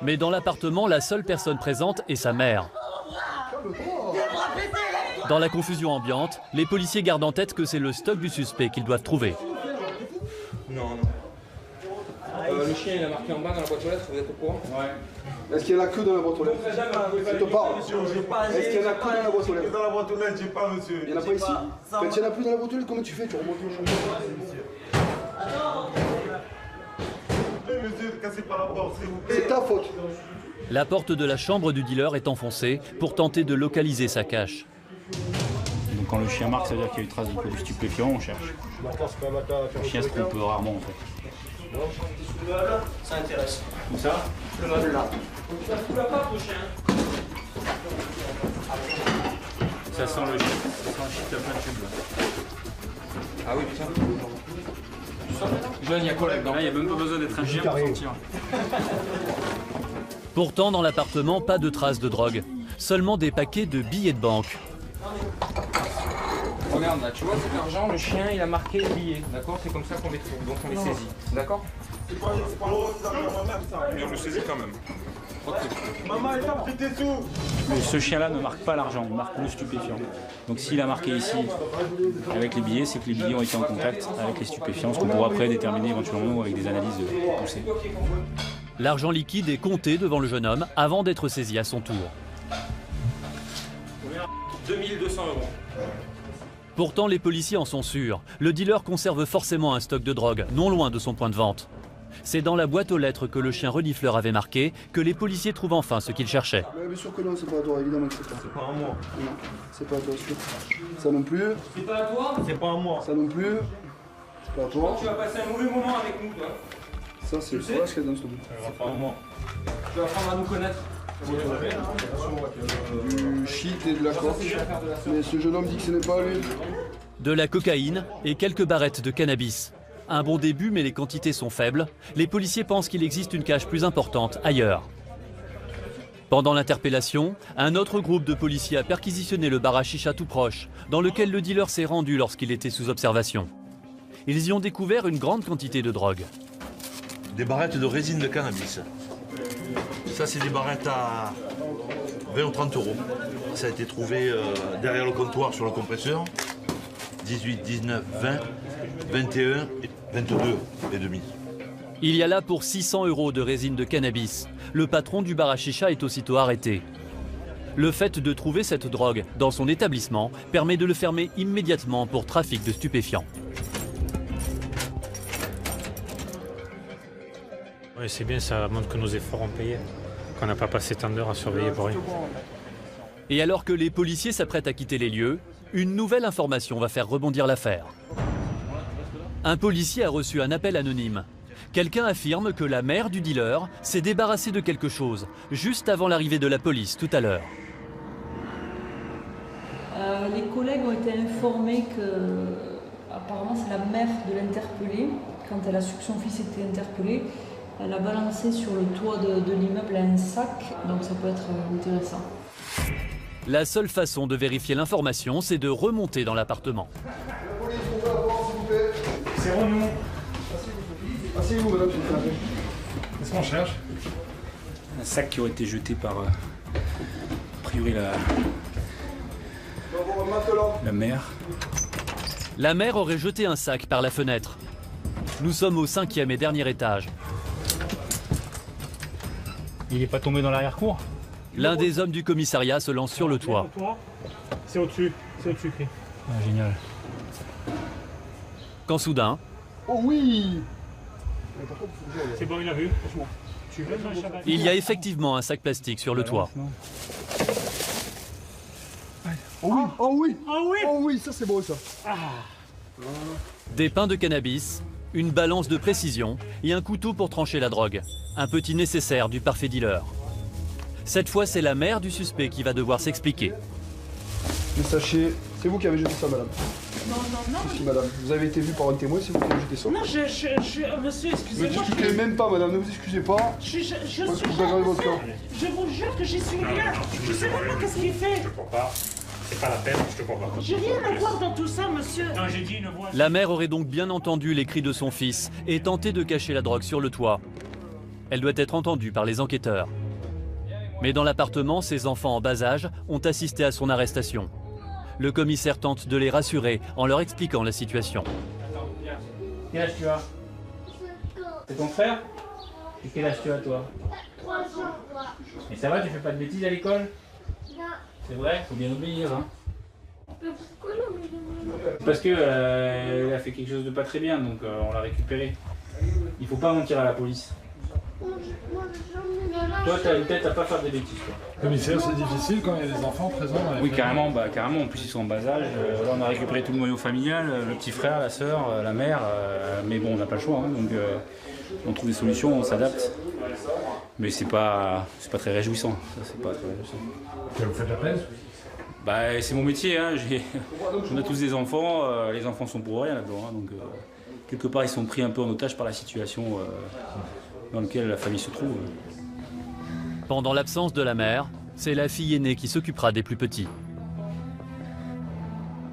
Mais dans l'appartement, la seule personne présente est sa mère. Dans la confusion ambiante, les policiers gardent en tête que c'est le stock du suspect qu'ils doivent trouver. Non. Le chien, il a marqué en bas dans la boîte aux lettres, vous êtes au courant? Ouais. Est-ce qu'il y en a que dans la boîte aux lettres? Je te parle. Est-ce qu'il y en a que dans la boîte aux lettres? Dans la boîte aux lettres, j'ai pas, monsieur. Il n'y en a pas ici? Quand il n'y en a plus dans la boîte aux lettres, comment tu fais? Tu remontes le chemin. Monsieur, cassez pas la porte, s'il vous plaît. C'est ta faute. La porte de la chambre du dealer est enfoncée pour tenter de localiser sa cache. Donc quand le chien marque, ça veut dire qu'il y a eu trace de produits stupéfiants, on cherche. Le chien se trompe rarement en fait. Ça intéresse. Où ça? Le meuble là. Tu la fous la patte au chien. Ça sent le chien. Ça sent un shit à plein de tubes là. Ah oui, putain. Jeune, il y a quoi là-dedans? Là, il n'y a même pas besoin d'être un chien pour sortir. Pourtant, dans l'appartement, pas de traces de drogue. Seulement des paquets de billets de banque. Regarde là, tu vois cet argent, le chien il a marqué les billets, d'accord? C'est comme ça qu'on les trouve, donc on les saisit, d'accord? C'est pas moi-même ça. Mais on le saisit quand même. Maman, elle t'a pris tes sous. Mais ce chien-là ne marque pas l'argent, il marque le stupéfiant. Donc s'il a marqué ici avec les billets, c'est que les billets ont été en contact avec les stupéfiants, ce qu'on pourra après déterminer éventuellement avec des analyses poussées. L'argent liquide est compté devant le jeune homme avant d'être saisi à son tour. 2200 €. Pourtant, les policiers en sont sûrs. Le dealer conserve forcément un stock de drogue, non loin de son point de vente. C'est dans la boîte aux lettres que le chien renifleur avait marqué que les policiers trouvent enfin ce qu'ils cherchaient. Mais bien sûr que non, c'est pas à toi, évidemment que c'est pas. C'est pas à moi. Non, c'est pas à toi, sûr. Ça non plus. C'est pas à toi? C'est pas à moi. Ça non plus. C'est pas à toi. Tu vas passer un mauvais moment avec nous, toi. Ça, c'est ce qu'il y a dans ce truc. C'est pas à moi. Tu vas apprendre à nous connaître. Du shit et de la coke. Mais ce jeune homme dit que ce n'est pas lui. De la cocaïne et quelques barrettes de cannabis. Un bon début, mais les quantités sont faibles. Les policiers pensent qu'il existe une cache plus importante ailleurs. Pendant l'interpellation, un autre groupe de policiers a perquisitionné le bar à chicha tout proche, dans lequel le dealer s'est rendu lorsqu'il était sous observation. Ils y ont découvert une grande quantité de drogue. Des barrettes de résine de cannabis. Ça, c'est des barrettes à 20 ou 30 €. Ça a été trouvé derrière le comptoir sur le compresseur. 18, 19, 20, 21 et 22 et demi. Il y a là pour 600 € de résine de cannabis. Le patron du bar à chicha est aussitôt arrêté. Le fait de trouver cette drogue dans son établissement permet de le fermer immédiatement pour trafic de stupéfiants. Oui, c'est bien, ça montre que nos efforts ont payé. Qu'on n'a pas passé tant d'heures à surveiller pour rien. Et alors que les policiers s'apprêtent à quitter les lieux, une nouvelle information va faire rebondir l'affaire. Un policier a reçu un appel anonyme. Quelqu'un affirme que la mère du dealer s'est débarrassée de quelque chose, juste avant l'arrivée de la police tout à l'heure. Les collègues ont été informés que, apparemment, c'est la mère de l'interpellé. Quand elle a su que son fils était interpellé, elle a balancé sur le toit de l'immeuble un sac, donc ça peut être intéressant. La seule façon de vérifier l'information, c'est de remonter dans l'appartement. C'est Renou. Asseyez-vous, madame, s'il vous plaît. Qu'est-ce qu'on cherche? Un sac qui aurait été jeté par, a priori, la mère. La mère aurait jeté un sac par la fenêtre. Nous sommes au 5e et dernier étage. Il n'est pas tombé dans l'arrière-cour? L'un des hommes du commissariat se lance sur le toit. C'est au-dessus, Chris. Ah, génial. Quand soudain... Oh oui! C'est bon, il a vu. Il y a effectivement un sac plastique sur le toit. Oh oui! Oh oui! Oh oui, ça c'est beau ça! Des pains de cannabis, une balance de précision et un couteau pour trancher la drogue. Un petit nécessaire du parfait dealer. Cette fois, c'est la mère du suspect qui va devoir s'expliquer. Mais sachez, c'est vous qui avez jeté ça, madame. Non. Si, madame. Vous avez été vu par un témoin, c'est vous qui avez jeté ça. Non, monsieur, excusez-moi. Ne vous excusez même pas, madame, ne vous excusez pas. Je suis votre cas. Je vous jure que j'y suis rien. Je sais même pas qu'est-ce qu'il fait. Je te crois pas. C'est pas la peine, je te crois pas. J'ai rien à voir dans tout ça, monsieur. Non, j'ai dit une voix. La mère aurait donc bien entendu les cris de son fils et tenté de cacher la drogue sur le toit. Elle doit être entendue par les enquêteurs. Mais dans l'appartement, ses enfants en bas âge ont assisté à son arrestation. Le commissaire tente de les rassurer en leur expliquant la situation. Quel âge tu as? C'est ton frère? Et quel âge tu as toi? 3 ans. Et ça va, tu fais pas de bêtises à l'école? Non. C'est vrai? Faut bien obéir, hein. Mais pourquoi non? Parce que elle a fait quelque chose de pas très bien, donc on l'a récupéré. Il faut pas mentir à la police. Toi, t'as une tête à pas faire des bêtises, toi. Commissaire, c'est difficile quand il y a des enfants présents. Oui, carrément, carrément. En plus, ils sont en bas âge. Là, on a récupéré tout le noyau familial, le petit frère, la sœur, la mère. Mais bon, on n'a pas le choix, hein, donc on trouve des solutions, on s'adapte. Mais c'est pas très réjouissant. Ça, c'est pas très réjouissant. Vous faites la peine? Bah, c'est mon métier. Hein. On a tous des enfants. Les enfants sont pour rien là-dedans. Hein, donc, quelque part, ils sont pris un peu en otage par la situation dans laquelle la famille se trouve. Pendant l'absence de la mère, c'est la fille aînée qui s'occupera des plus petits.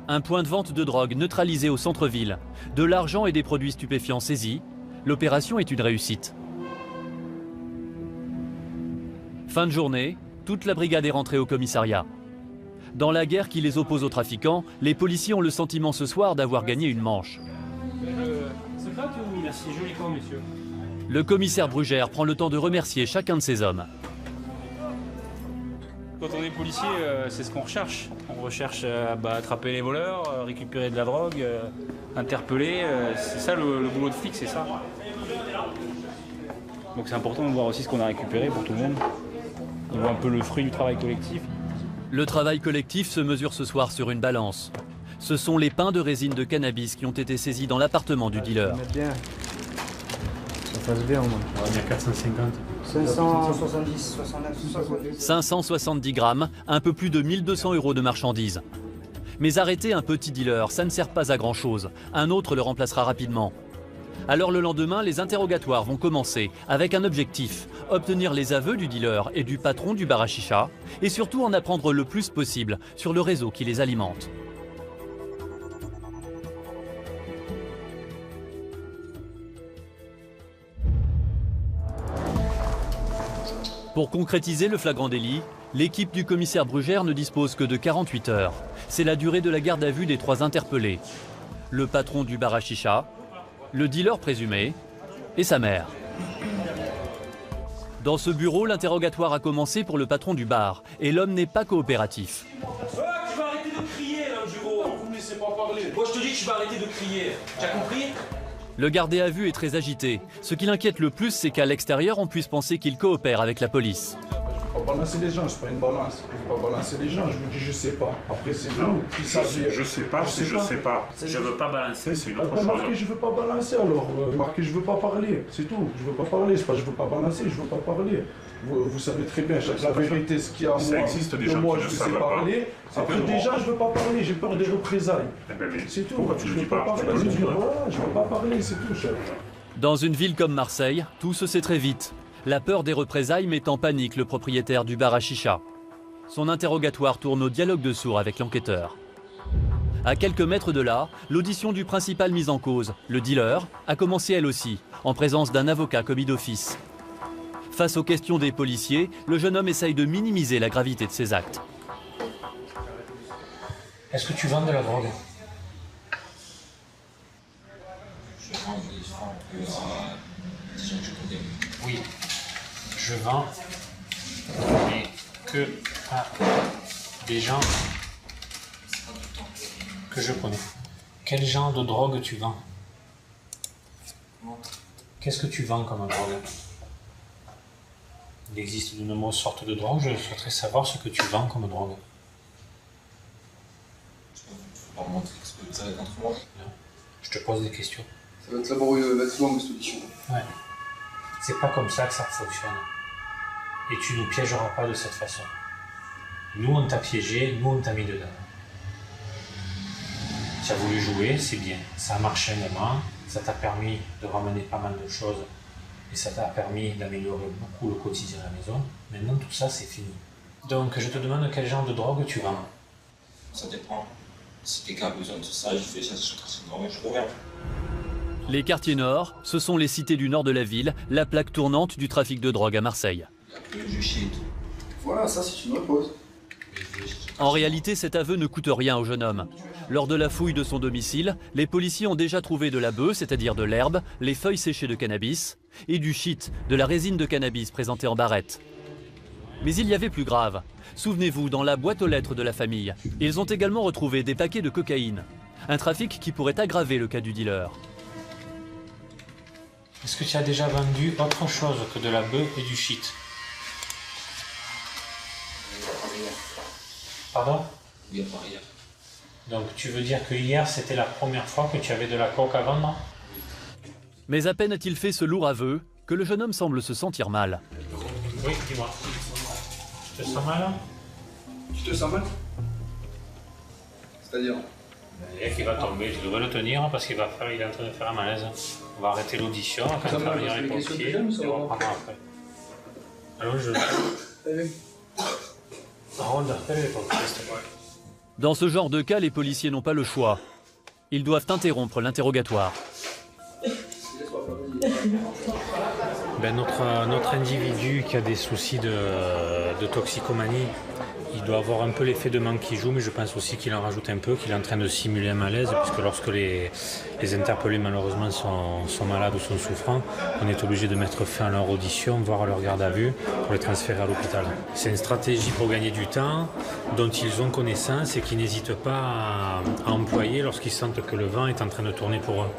Un point de vente de drogue neutralisé au centre-ville, de l'argent et des produits stupéfiants saisis, l'opération est une réussite. Fin de journée, toute la brigade est rentrée au commissariat. Dans la guerre qui les oppose aux trafiquants, les policiers ont le sentiment ce soir d'avoir gagné une manche. C'est gratuit, merci, joli camp, monsieur. Le commissaire Brugère prend le temps de remercier chacun de ses hommes. Quand on est policier, c'est ce qu'on recherche. On recherche à attraper les voleurs, récupérer de la drogue, interpeller. C'est ça le boulot de flic, c'est ça. Donc c'est important de voir aussi ce qu'on a récupéré pour tout le monde. On voit un peu le fruit du travail collectif. Le travail collectif se mesure ce soir sur une balance. Ce sont les pains de résine de cannabis qui ont été saisis dans l'appartement du dealer. Ça passe bien au moins. Il y a 450. 570, 69, 570 grammes, un peu plus de 1200 € de marchandises. Mais arrêter un petit dealer, ça ne sert pas à grand chose. Un autre le remplacera rapidement. Alors le lendemain, les interrogatoires vont commencer avec un objectif, obtenir les aveux du dealer et du patron du bar à chicha, et surtout en apprendre le plus possible sur le réseau qui les alimente. Pour concrétiser le flagrant délit, l'équipe du commissaire Brugère ne dispose que de 48 heures. C'est la durée de la garde à vue des 3 interpellés. Le patron du bar à chicha, le dealer présumé et sa mère. Dans ce bureau, l'interrogatoire a commencé pour le patron du bar et l'homme n'est pas coopératif. Tu vas arrêter de crier dans le bureau. Vous me laissez pas parler. Moi je te dis que tu vas arrêter de crier. Tu as compris? Le gardé à vue est très agité. Ce qui l'inquiète le plus, c'est qu'à l'extérieur, on puisse penser qu'il coopère avec la police. Je ne vais pas balancer les gens, je pas une balance. Je ne vais pas balancer les gens, je vous dis je sais pas. Après c'est vous qui savez. Je sais pas, c'est je sais pas. Je veux pas balancer, c'est une autre chose. Marquez je veux pas balancer alors. Marquez je veux pas parler, c'est tout. Je veux pas parler, c'est pas je veux pas balancer, je veux pas parler. Vous savez très bien, la vérité, ce qu'il y a à moi. Ça existe des gens moi, qui je ne sais savent parler. pas. Après déjà je veux pas parler, j'ai peur des représailles. C'est tout. Pourquoi tu je le veux dis pas pas? parler, je veux pas parler, c'est tout, chef. Dans une ville comme Marseille, tout se sait très vite. La peur des représailles met en panique le propriétaire du bar à chicha. Son interrogatoire tourne au dialogue de sourds avec l'enquêteur. À quelques mètres de là, l'audition du principal mis en cause, le dealer, a commencé elle aussi, en présence d'un avocat commis d'office. Face aux questions des policiers, le jeune homme essaye de minimiser la gravité de ses actes. Est-ce que tu vends de la drogue? Je vends des gens que je connais. Oui. Je Je vends, mais que à des gens que je connais. Quel genre de drogue tu vends? Qu'est-ce que tu vends comme drogue? Il existe de nombreuses sortes de drogues, je souhaiterais savoir ce que tu vends comme drogue. Je te pose des questions. Ça va être laborieux, va être long cette audition. Ouais. C'est pas comme ça que ça fonctionne. Et tu ne piégeras pas de cette façon. Nous on t'a piégé, nous on t'a mis dedans. Tu as voulu jouer, c'est bien. Ça a marché un moment, ça t'a permis de ramener pas mal de choses et ça t'a permis d'améliorer beaucoup le quotidien à la maison. Maintenant tout ça c'est fini. Donc je te demande quel genre de drogue tu vends. Ça dépend. Si quelqu'un a besoin de ça, je fais ça sur quartier nord et je reviens. Les quartiers nord, ce sont les cités du nord de la ville, la plaque tournante du trafic de drogue à Marseille. Du shit. Voilà, ça c'est une repose. En réalité, cet aveu ne coûte rien au jeune homme. Lors de la fouille de son domicile, les policiers ont déjà trouvé de la bœuf, c'est-à-dire de l'herbe, les feuilles séchées de cannabis, et du shit, de la résine de cannabis présentée en barrette. Mais il y avait plus grave. Souvenez-vous, dans la boîte aux lettres de la famille, ils ont également retrouvé des paquets de cocaïne. Un trafic qui pourrait aggraver le cas du dealer. Est-ce que tu as déjà vendu autre chose que de la bœuf et du shit? Pardon? Oui, à part hier. Donc tu veux dire que hier c'était la première fois que tu avais de la coke à vendre? Mais à peine a-t-il fait ce lourd aveu que le jeune homme semble se sentir mal. Oui, dis-moi. Tu te sens mal? Tu te sens mal? C'est-à-dire? Il va tomber, tu devrais le tenir parce qu'il est en train de faire un malaise. On va arrêter l'audition, quand on va venir les pompiers, et on reprendra après. Alors je... Harold, appelle les pompiers, s'il te plaît. Dans ce genre de cas, les policiers n'ont pas le choix. Ils doivent interrompre l'interrogatoire. Notre individu qui a des soucis de toxicomanie, il doit avoir un peu l'effet de manque qui joue, mais je pense aussi qu'il en rajoute un peu, qu'il est en train de simuler un malaise, puisque lorsque les interpellés malheureusement sont malades ou sont souffrants, on est obligé de mettre fin à leur audition, voire à leur garde à vue, pour les transférer à l'hôpital. C'est une stratégie pour gagner du temps, dont ils ont connaissance et qu'ils n'hésitent pas à employer lorsqu'ils sentent que le vent est en train de tourner pour eux.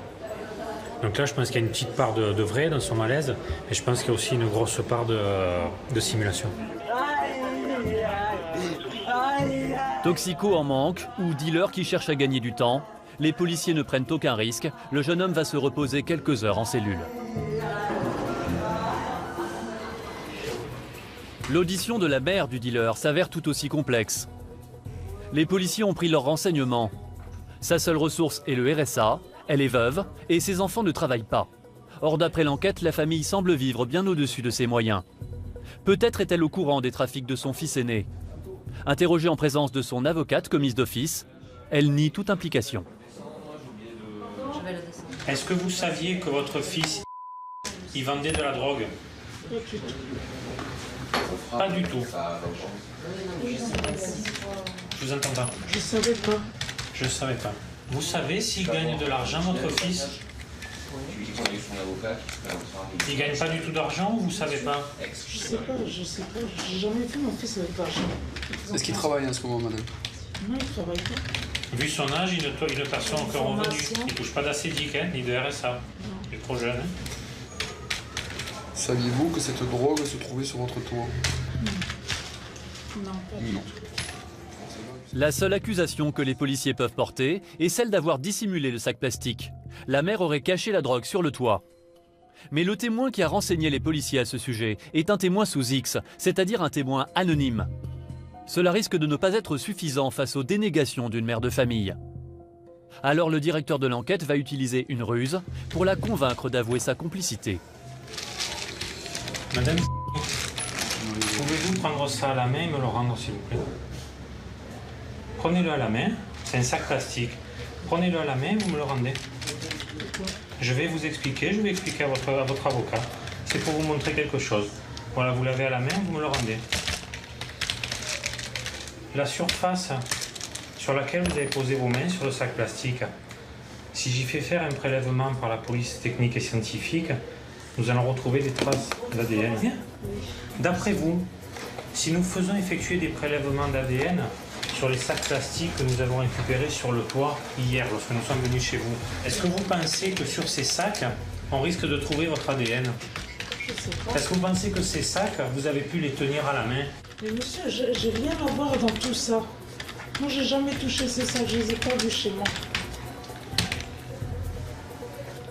Donc là, je pense qu'il y a une petite part de vrai dans son malaise, et je pense qu'il y a aussi une grosse part de simulation. Toxico en manque ou dealer qui cherche à gagner du temps, les policiers ne prennent aucun risque. Le jeune homme va se reposer quelques heures en cellule. L'audition de la mère du dealer s'avère tout aussi complexe. Les policiers ont pris leurs renseignements. Sa seule ressource est le RSA, elle est veuve et ses enfants ne travaillent pas. Or, d'après l'enquête, la famille semble vivre bien au-dessus de ses moyens. Peut-être est-elle au courant des trafics de son fils aîné. Interrogée en présence de son avocate commise d'office, elle nie toute implication. Est-ce que vous saviez que votre fils, il vendait de la drogue? Pas du tout. Je vous entends pas. Je savais pas. Je savais pas. Vous savez s'il gagne de l'argent, votre fils? Il gagne pas du tout d'argent ou vous savez pas? Je sais pas. J'ai jamais vu mon fils avec de l'argent. Est-ce qu'il travaille en ce moment, madame? Non, il travaille pas. Vu son âge, il ne perçoit aucun revenu. Il touche pas d'ACDIC, ni de RSA. Il est trop jeune. Saviez-vous que cette drogue se trouvait sur votre toit? Non, pas du tout. La seule accusation que les policiers peuvent porter est celle d'avoir dissimulé le sac plastique. La mère aurait caché la drogue sur le toit. Mais le témoin qui a renseigné les policiers à ce sujet est un témoin sous X, c'est-à-dire un témoin anonyme. Cela risque de ne pas être suffisant face aux dénégations d'une mère de famille. Alors le directeur de l'enquête va utiliser une ruse pour la convaincre d'avouer sa complicité. Madame, pouvez-vous prendre ça à la main et me le rendre, s'il vous plaît? Prenez-le à la main, c'est un sac plastique. Prenez-le à la main et vous me le rendez. Je vais vous expliquer, je vais expliquer à votre avocat. C'est pour vous montrer quelque chose. Voilà, vous l'avez à la main, vous me le rendez. La surface sur laquelle vous avez posé vos mains sur le sac plastique, si j'y fais faire un prélèvement par la police technique et scientifique, nous allons retrouver des traces d'ADN. D'après vous, si nous faisons effectuer des prélèvements d'ADN sur les sacs plastiques que nous avons récupérés sur le toit hier, lorsque nous sommes venus chez vous, est-ce que vous pensez que sur ces sacs, on risque de trouver votre ADN? Je sais pas. Est-ce que vous pensez que ces sacs, vous avez pu les tenir à la main? Mais monsieur, j'ai rien à voir dans tout ça. Moi, j'ai jamais touché ces sacs, je les ai pas vus chez moi.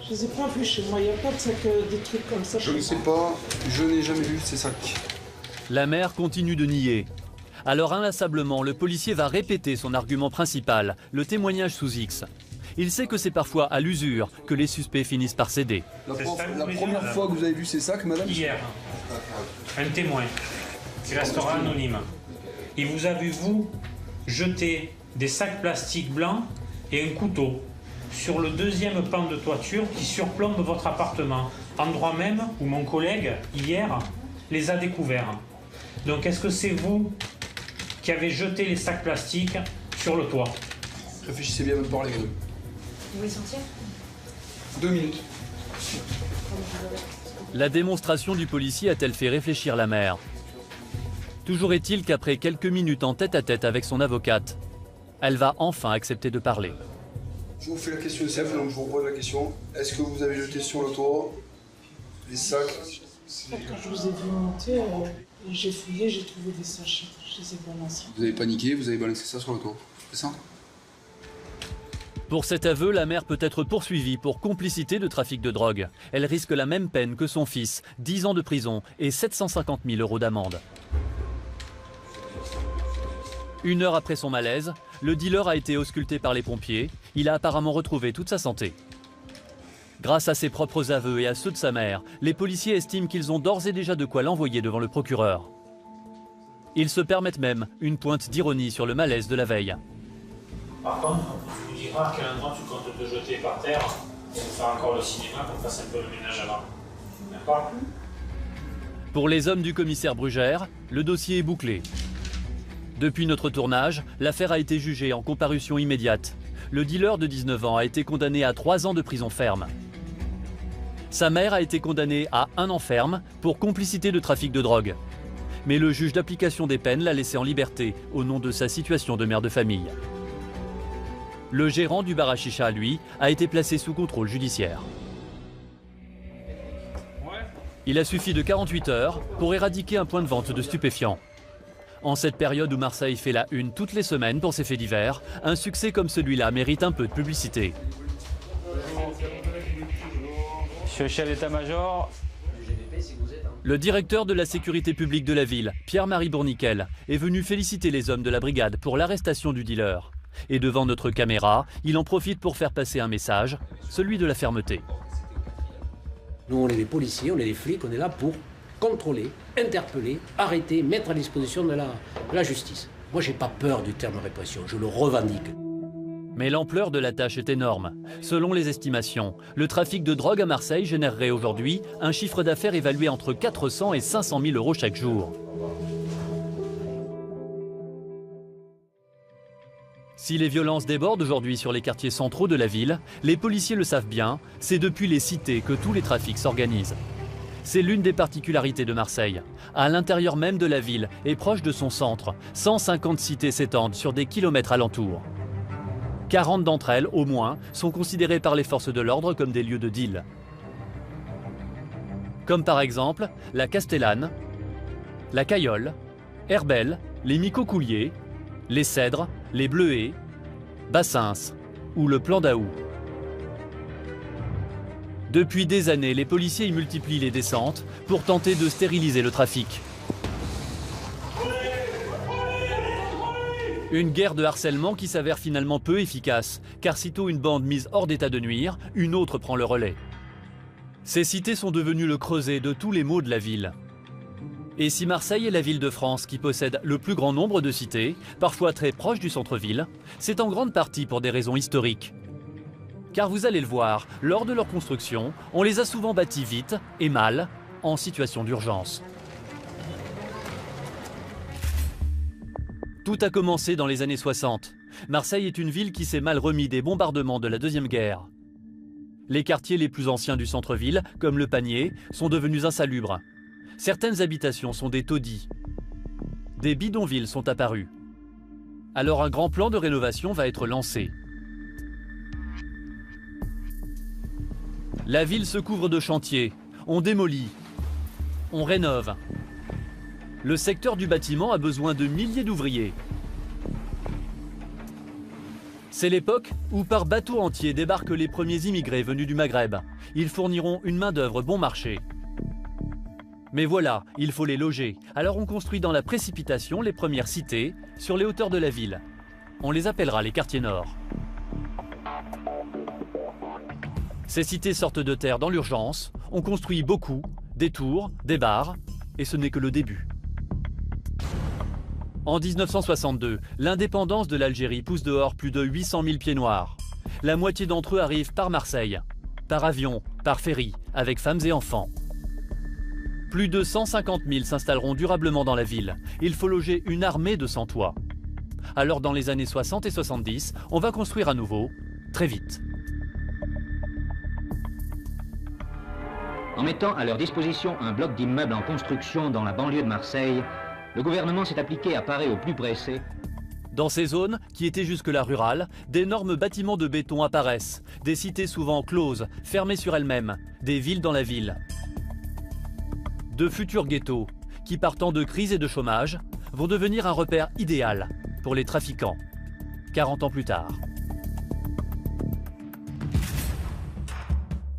Je les ai pas vus chez moi, il n'y a pas de sac, des trucs comme ça. Je ne sais pas, je n'ai jamais vu ces sacs. La mère continue de nier. Alors inlassablement, le policier va répéter son argument principal, le témoignage sous X. Il sait que c'est parfois à l'usure que les suspects finissent par céder. La première fois que vous avez vu ces sacs, madame? Hier, un témoin qui restera anonyme. Il vous a vu, vous, jeter des sacs plastiques blancs et un couteau sur le deuxième pan de toiture qui surplombe votre appartement, endroit même où mon collègue, hier, les a découverts. Donc est-ce que c'est vous qui avez jeté les sacs plastiques sur le toit? Réfléchissez bien à me parler, madame. Vous voulez sortir? 2 minutes. La démonstration du policier a-t-elle fait réfléchir la mère? Toujours est-il qu'après quelques minutes en tête-à-tête avec son avocate, elle va enfin accepter de parler. Je vous fais la question simple, donc je vous repose la question. Est-ce que vous avez jeté sur le toit les sacs? Quand je vous ai vu monter, j'ai fouillé, j'ai trouvé des sachets. Je les ai balancés. Vous avez paniqué, vous avez balancé ça sur le toit, c'est ça? Pour cet aveu, la mère peut être poursuivie pour complicité de trafic de drogue. Elle risque la même peine que son fils, 10 ans de prison et 750 000 € d'amende. 1 heure après son malaise, le dealer a été ausculté par les pompiers. Il a apparemment retrouvé toute sa santé. Grâce à ses propres aveux et à ceux de sa mère, les policiers estiment qu'ils ont d'ores et déjà de quoi l'envoyer devant le procureur. Ils se permettent même une pointe d'ironie sur le malaise de la veille. Par contre, tu nous diras à quel endroit tu comptes te jeter par terre pour faire encore le cinéma, qu'on fasse un peu le ménage avant. D'accord? Pour les hommes du commissaire Brugère, le dossier est bouclé. Depuis notre tournage, l'affaire a été jugée en comparution immédiate. Le dealer de 19 ans a été condamné à 3 ans de prison ferme. Sa mère a été condamnée à 1 an ferme pour complicité de trafic de drogue. Mais le juge d'application des peines l'a laissé en liberté au nom de sa situation de mère de famille. Le gérant du bar à chicha, lui, a été placé sous contrôle judiciaire. Il a suffi de 48 heures pour éradiquer un point de vente de stupéfiants. En cette période où Marseille fait la une toutes les semaines pour ses faits divers, un succès comme celui-là mérite un peu de publicité. Monsieur le chef d'état-major. Le directeur de la sécurité publique de la ville, Pierre-Marie Bourniquel, est venu féliciter les hommes de la brigade pour l'arrestation du dealer. Et devant notre caméra, il en profite pour faire passer un message, celui de la fermeté. Nous, on est des policiers, on est des flics, on est là pour contrôler, interpeller, arrêter, mettre à disposition de la justice. Moi, j'ai pas peur du terme répression, je le revendique. Mais l'ampleur de la tâche est énorme. Selon les estimations, le trafic de drogue à Marseille générerait aujourd'hui un chiffre d'affaires évalué entre 400 et 500 000 € chaque jour. Si les violences débordent aujourd'hui sur les quartiers centraux de la ville, les policiers le savent bien, c'est depuis les cités que tous les trafics s'organisent. C'est l'une des particularités de Marseille. À l'intérieur même de la ville et proche de son centre, 150 cités s'étendent sur des kilomètres alentours. 40 d'entre elles, au moins, sont considérées par les forces de l'ordre comme des lieux de deal. Comme par exemple la Castellane, la Cayolle, Herbel, les Micocouliers, les Cèdres, les Bleuets, Bassins ou le Plan d'Aou. Depuis des années, les policiers y multiplient les descentes pour tenter de stériliser le trafic. Une guerre de harcèlement qui s'avère finalement peu efficace, car sitôt une bande mise hors d'état de nuire, une autre prend le relais. Ces cités sont devenues le creuset de tous les maux de la ville. Et si Marseille est la ville de France qui possède le plus grand nombre de cités, parfois très proches du centre-ville, c'est en grande partie pour des raisons historiques. Car vous allez le voir, lors de leur construction, on les a souvent bâties vite et mal, en situation d'urgence. Tout a commencé dans les années 60. Marseille est une ville qui s'est mal remis des bombardements de la Deuxième Guerre. Les quartiers les plus anciens du centre-ville, comme le Panier, sont devenus insalubres. Certaines habitations sont des taudis. Des bidonvilles sont apparus. Alors un grand plan de rénovation va être lancé. La ville se couvre de chantiers. On démolit. On rénove. Le secteur du bâtiment a besoin de milliers d'ouvriers. C'est l'époque où par bateau entier débarquent les premiers immigrés venus du Maghreb. Ils fourniront une main-d'œuvre bon marché. Mais voilà, il faut les loger. Alors on construit dans la précipitation les premières cités sur les hauteurs de la ville. On les appellera les quartiers nord. Ces cités sortent de terre dans l'urgence. On construit beaucoup, des tours, des bars, et ce n'est que le début. En 1962, l'indépendance de l'Algérie pousse dehors plus de 800 000 pieds noirs. La moitié d'entre eux arrivent par Marseille, par avion, par ferry, avec femmes et enfants. Plus de 150 000 s'installeront durablement dans la ville. Il faut loger une armée de sans-toit. Alors dans les années 60 et 70, on va construire à nouveau, très vite. En mettant à leur disposition un bloc d'immeubles en construction dans la banlieue de Marseille, le gouvernement s'est appliqué à parer au plus pressé. Dans ces zones, qui étaient jusque-là rurales, d'énormes bâtiments de béton apparaissent, des cités souvent closes, fermées sur elles-mêmes, des villes dans la ville. De futurs ghettos, qui partant de crise et de chômage, vont devenir un repère idéal pour les trafiquants, 40 ans plus tard.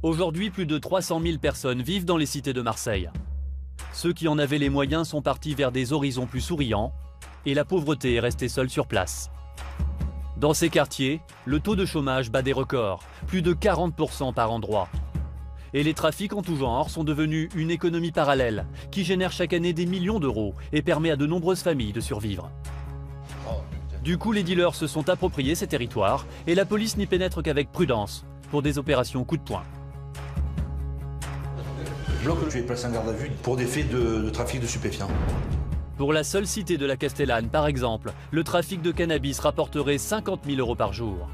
Aujourd'hui, plus de 300 000 personnes vivent dans les cités de Marseille. Ceux qui en avaient les moyens sont partis vers des horizons plus souriants et la pauvreté est restée seule sur place. Dans ces quartiers, le taux de chômage bat des records, plus de 40% par endroit. Et les trafics en tout genre sont devenus une économie parallèle qui génère chaque année des millions d'euros et permet à de nombreuses familles de survivre. Du coup, les dealers se sont appropriés ces territoires et la police n'y pénètre qu'avec prudence pour des opérations coup de poing. Bloc, tu es placé en garde à vue pour des faits de trafic de stupéfiants. Pour la seule cité de la Castellane, par exemple, le trafic de cannabis rapporterait 50 000 euros par jour.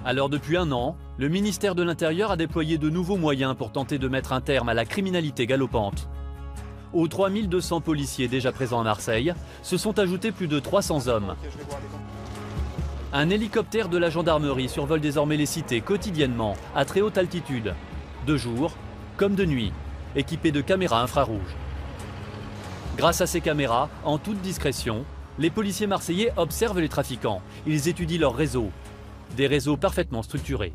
Alors depuis un an, le ministère de l'Intérieur a déployé de nouveaux moyens pour tenter de mettre un terme à la criminalité galopante. Aux 3200 policiers déjà présents à Marseille, se sont ajoutés plus de 300 hommes. Un hélicoptère de la gendarmerie survole désormais les cités quotidiennement, à très haute altitude, de jour comme de nuit, équipé de caméras infrarouges. Grâce à ces caméras, en toute discrétion, les policiers marseillais observent les trafiquants. Ils étudient leurs réseaux, des réseaux parfaitement structurés.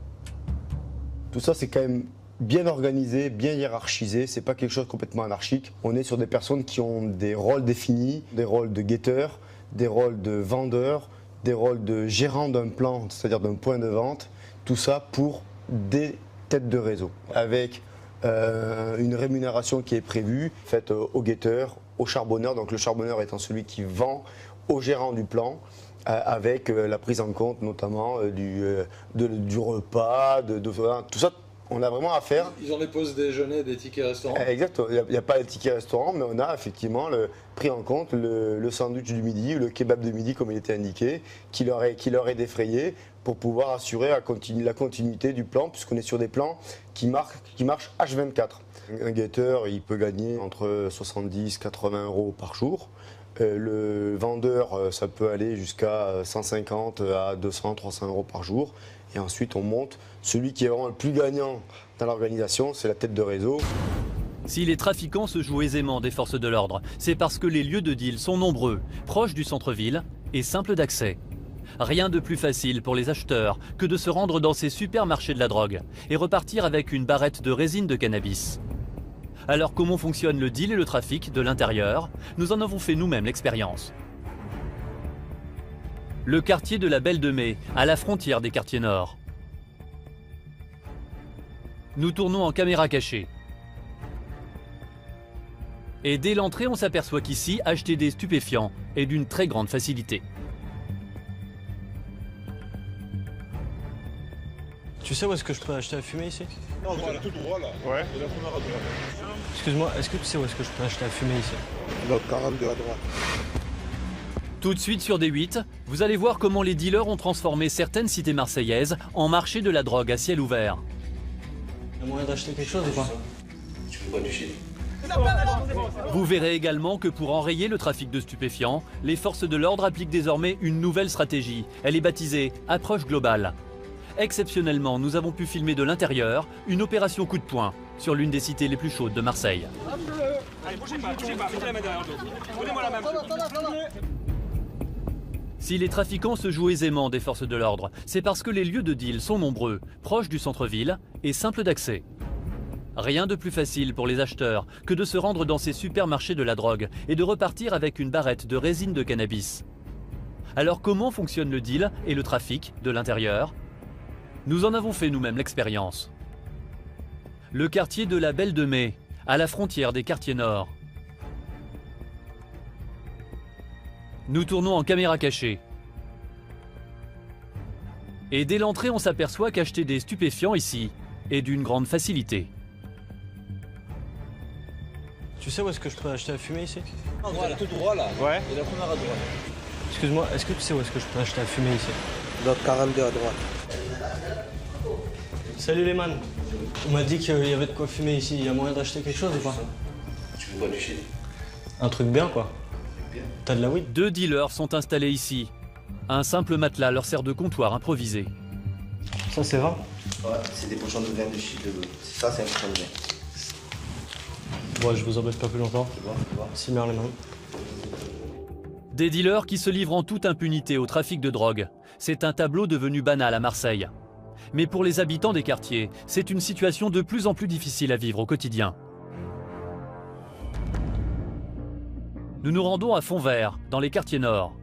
Tout ça, c'est quand même bien organisé, bien hiérarchisé. C'est pas quelque chose de complètement anarchique. On est sur des personnes qui ont des rôles définis, des rôles de guetteurs, des rôles de vendeurs, des rôles de gérants d'un plan, c'est-à-dire d'un point de vente. Tout ça pour des tête de réseau, avec une rémunération qui est prévue, faite aux guetteurs, aux charbonneurs, donc le charbonneur étant celui qui vend au gérant du plan, avec la prise en compte notamment du repas, tout ça. On a vraiment à faire. Ils ont des pauses déjeuner, des tickets restaurants. Exactement. Il n'y a pas de tickets restaurant, mais on a effectivement pris en compte le sandwich du midi, ou le kebab de midi, comme il était indiqué, qui leur est défrayé pour pouvoir assurer la continuité du plan, puisqu'on est sur des plans qui marchent H24. Un guetteur, il peut gagner entre 70 et 80 euros par jour. Le vendeur, ça peut aller jusqu'à 150 à 200, 300 euros par jour. Et ensuite, on monte. Celui qui est vraiment le plus gagnant dans l'organisation, c'est la tête de réseau. Si les trafiquants se jouent aisément des forces de l'ordre, c'est parce que les lieux de deal sont nombreux, proches du centre-ville et simples d'accès. Rien de plus facile pour les acheteurs que de se rendre dans ces supermarchés de la drogue et repartir avec une barrette de résine de cannabis. Alors comment fonctionne le deal et le trafic de l'intérieur? Nous en avons fait nous-mêmes l'expérience. Le quartier de la Belle de Mai, à la frontière des quartiers nord. Nous tournons en caméra cachée. Et dès l'entrée, on s'aperçoit qu'ici, acheter des stupéfiants est d'une très grande facilité. Tu sais où est-ce que je peux acheter à fumer ici? Non, tu vas tout droit là. Ouais. Et la première à droite. Excuse-moi, est-ce que tu sais où est-ce que je peux acheter à fumer ici? L'autre 42 à droite. Tout de suite sur D8, Vous allez voir comment les dealers ont transformé certaines cités marseillaises en marché de la drogue à ciel ouvert. Il y a moyen d'acheter quelque chose ou pas? Tu peux pas du shit. Vous verrez également que pour enrayer le trafic de stupéfiants, les forces de l'ordre appliquent désormais une nouvelle stratégie. Elle est baptisée « Approche globale ». Exceptionnellement, nous avons pu filmer de l'intérieur une opération coup de poing sur l'une des cités les plus chaudes de Marseille. Allez, bougez pas, mettez la main derrière le dos. Donnez-moi la main. Si les trafiquants se jouent aisément des forces de l'ordre, c'est parce que les lieux de deal sont nombreux, proches du centre-ville et simples d'accès. Rien de plus facile pour les acheteurs que de se rendre dans ces supermarchés de la drogue et de repartir avec une barrette de résine de cannabis. Alors comment fonctionne le deal et le trafic de l'intérieur? Nous en avons fait nous-mêmes l'expérience. Le quartier de la Belle de Mai, à la frontière des quartiers nord. Nous tournons en caméra cachée. Et dès l'entrée, on s'aperçoit qu'acheter des stupéfiants ici est d'une grande facilité. Tu sais où est-ce que je peux acheter à fumer ici? Voilà, tout droit là. Ouais. Et la première à droite. Excuse-moi, est-ce que tu sais où est-ce que je peux acheter à fumer ici? L'autre 42 à droite. Salut les man. On m'a dit qu'il y avait de quoi fumer ici. Il y a moyen d'acheter quelque chose ou pas? Tu peux pas du shit. Un truc bien quoi. T'as de la weed? 2 dealers sont installés ici. Un simple matelas leur sert de comptoir improvisé. Ça c'est vrai? Ouais, c'est des pochons de vin de shit de l'eau. Ça c'est un pochon de vin. Bon, je vous embête pas plus longtemps. Tu vois. C'est bien les mains. Des dealers qui se livrent en toute impunité au trafic de drogue. C'est un tableau devenu banal à Marseille. Mais pour les habitants des quartiers, c'est une situation de plus en plus difficile à vivre au quotidien. Nous nous rendons à Fontvert, dans les quartiers nord.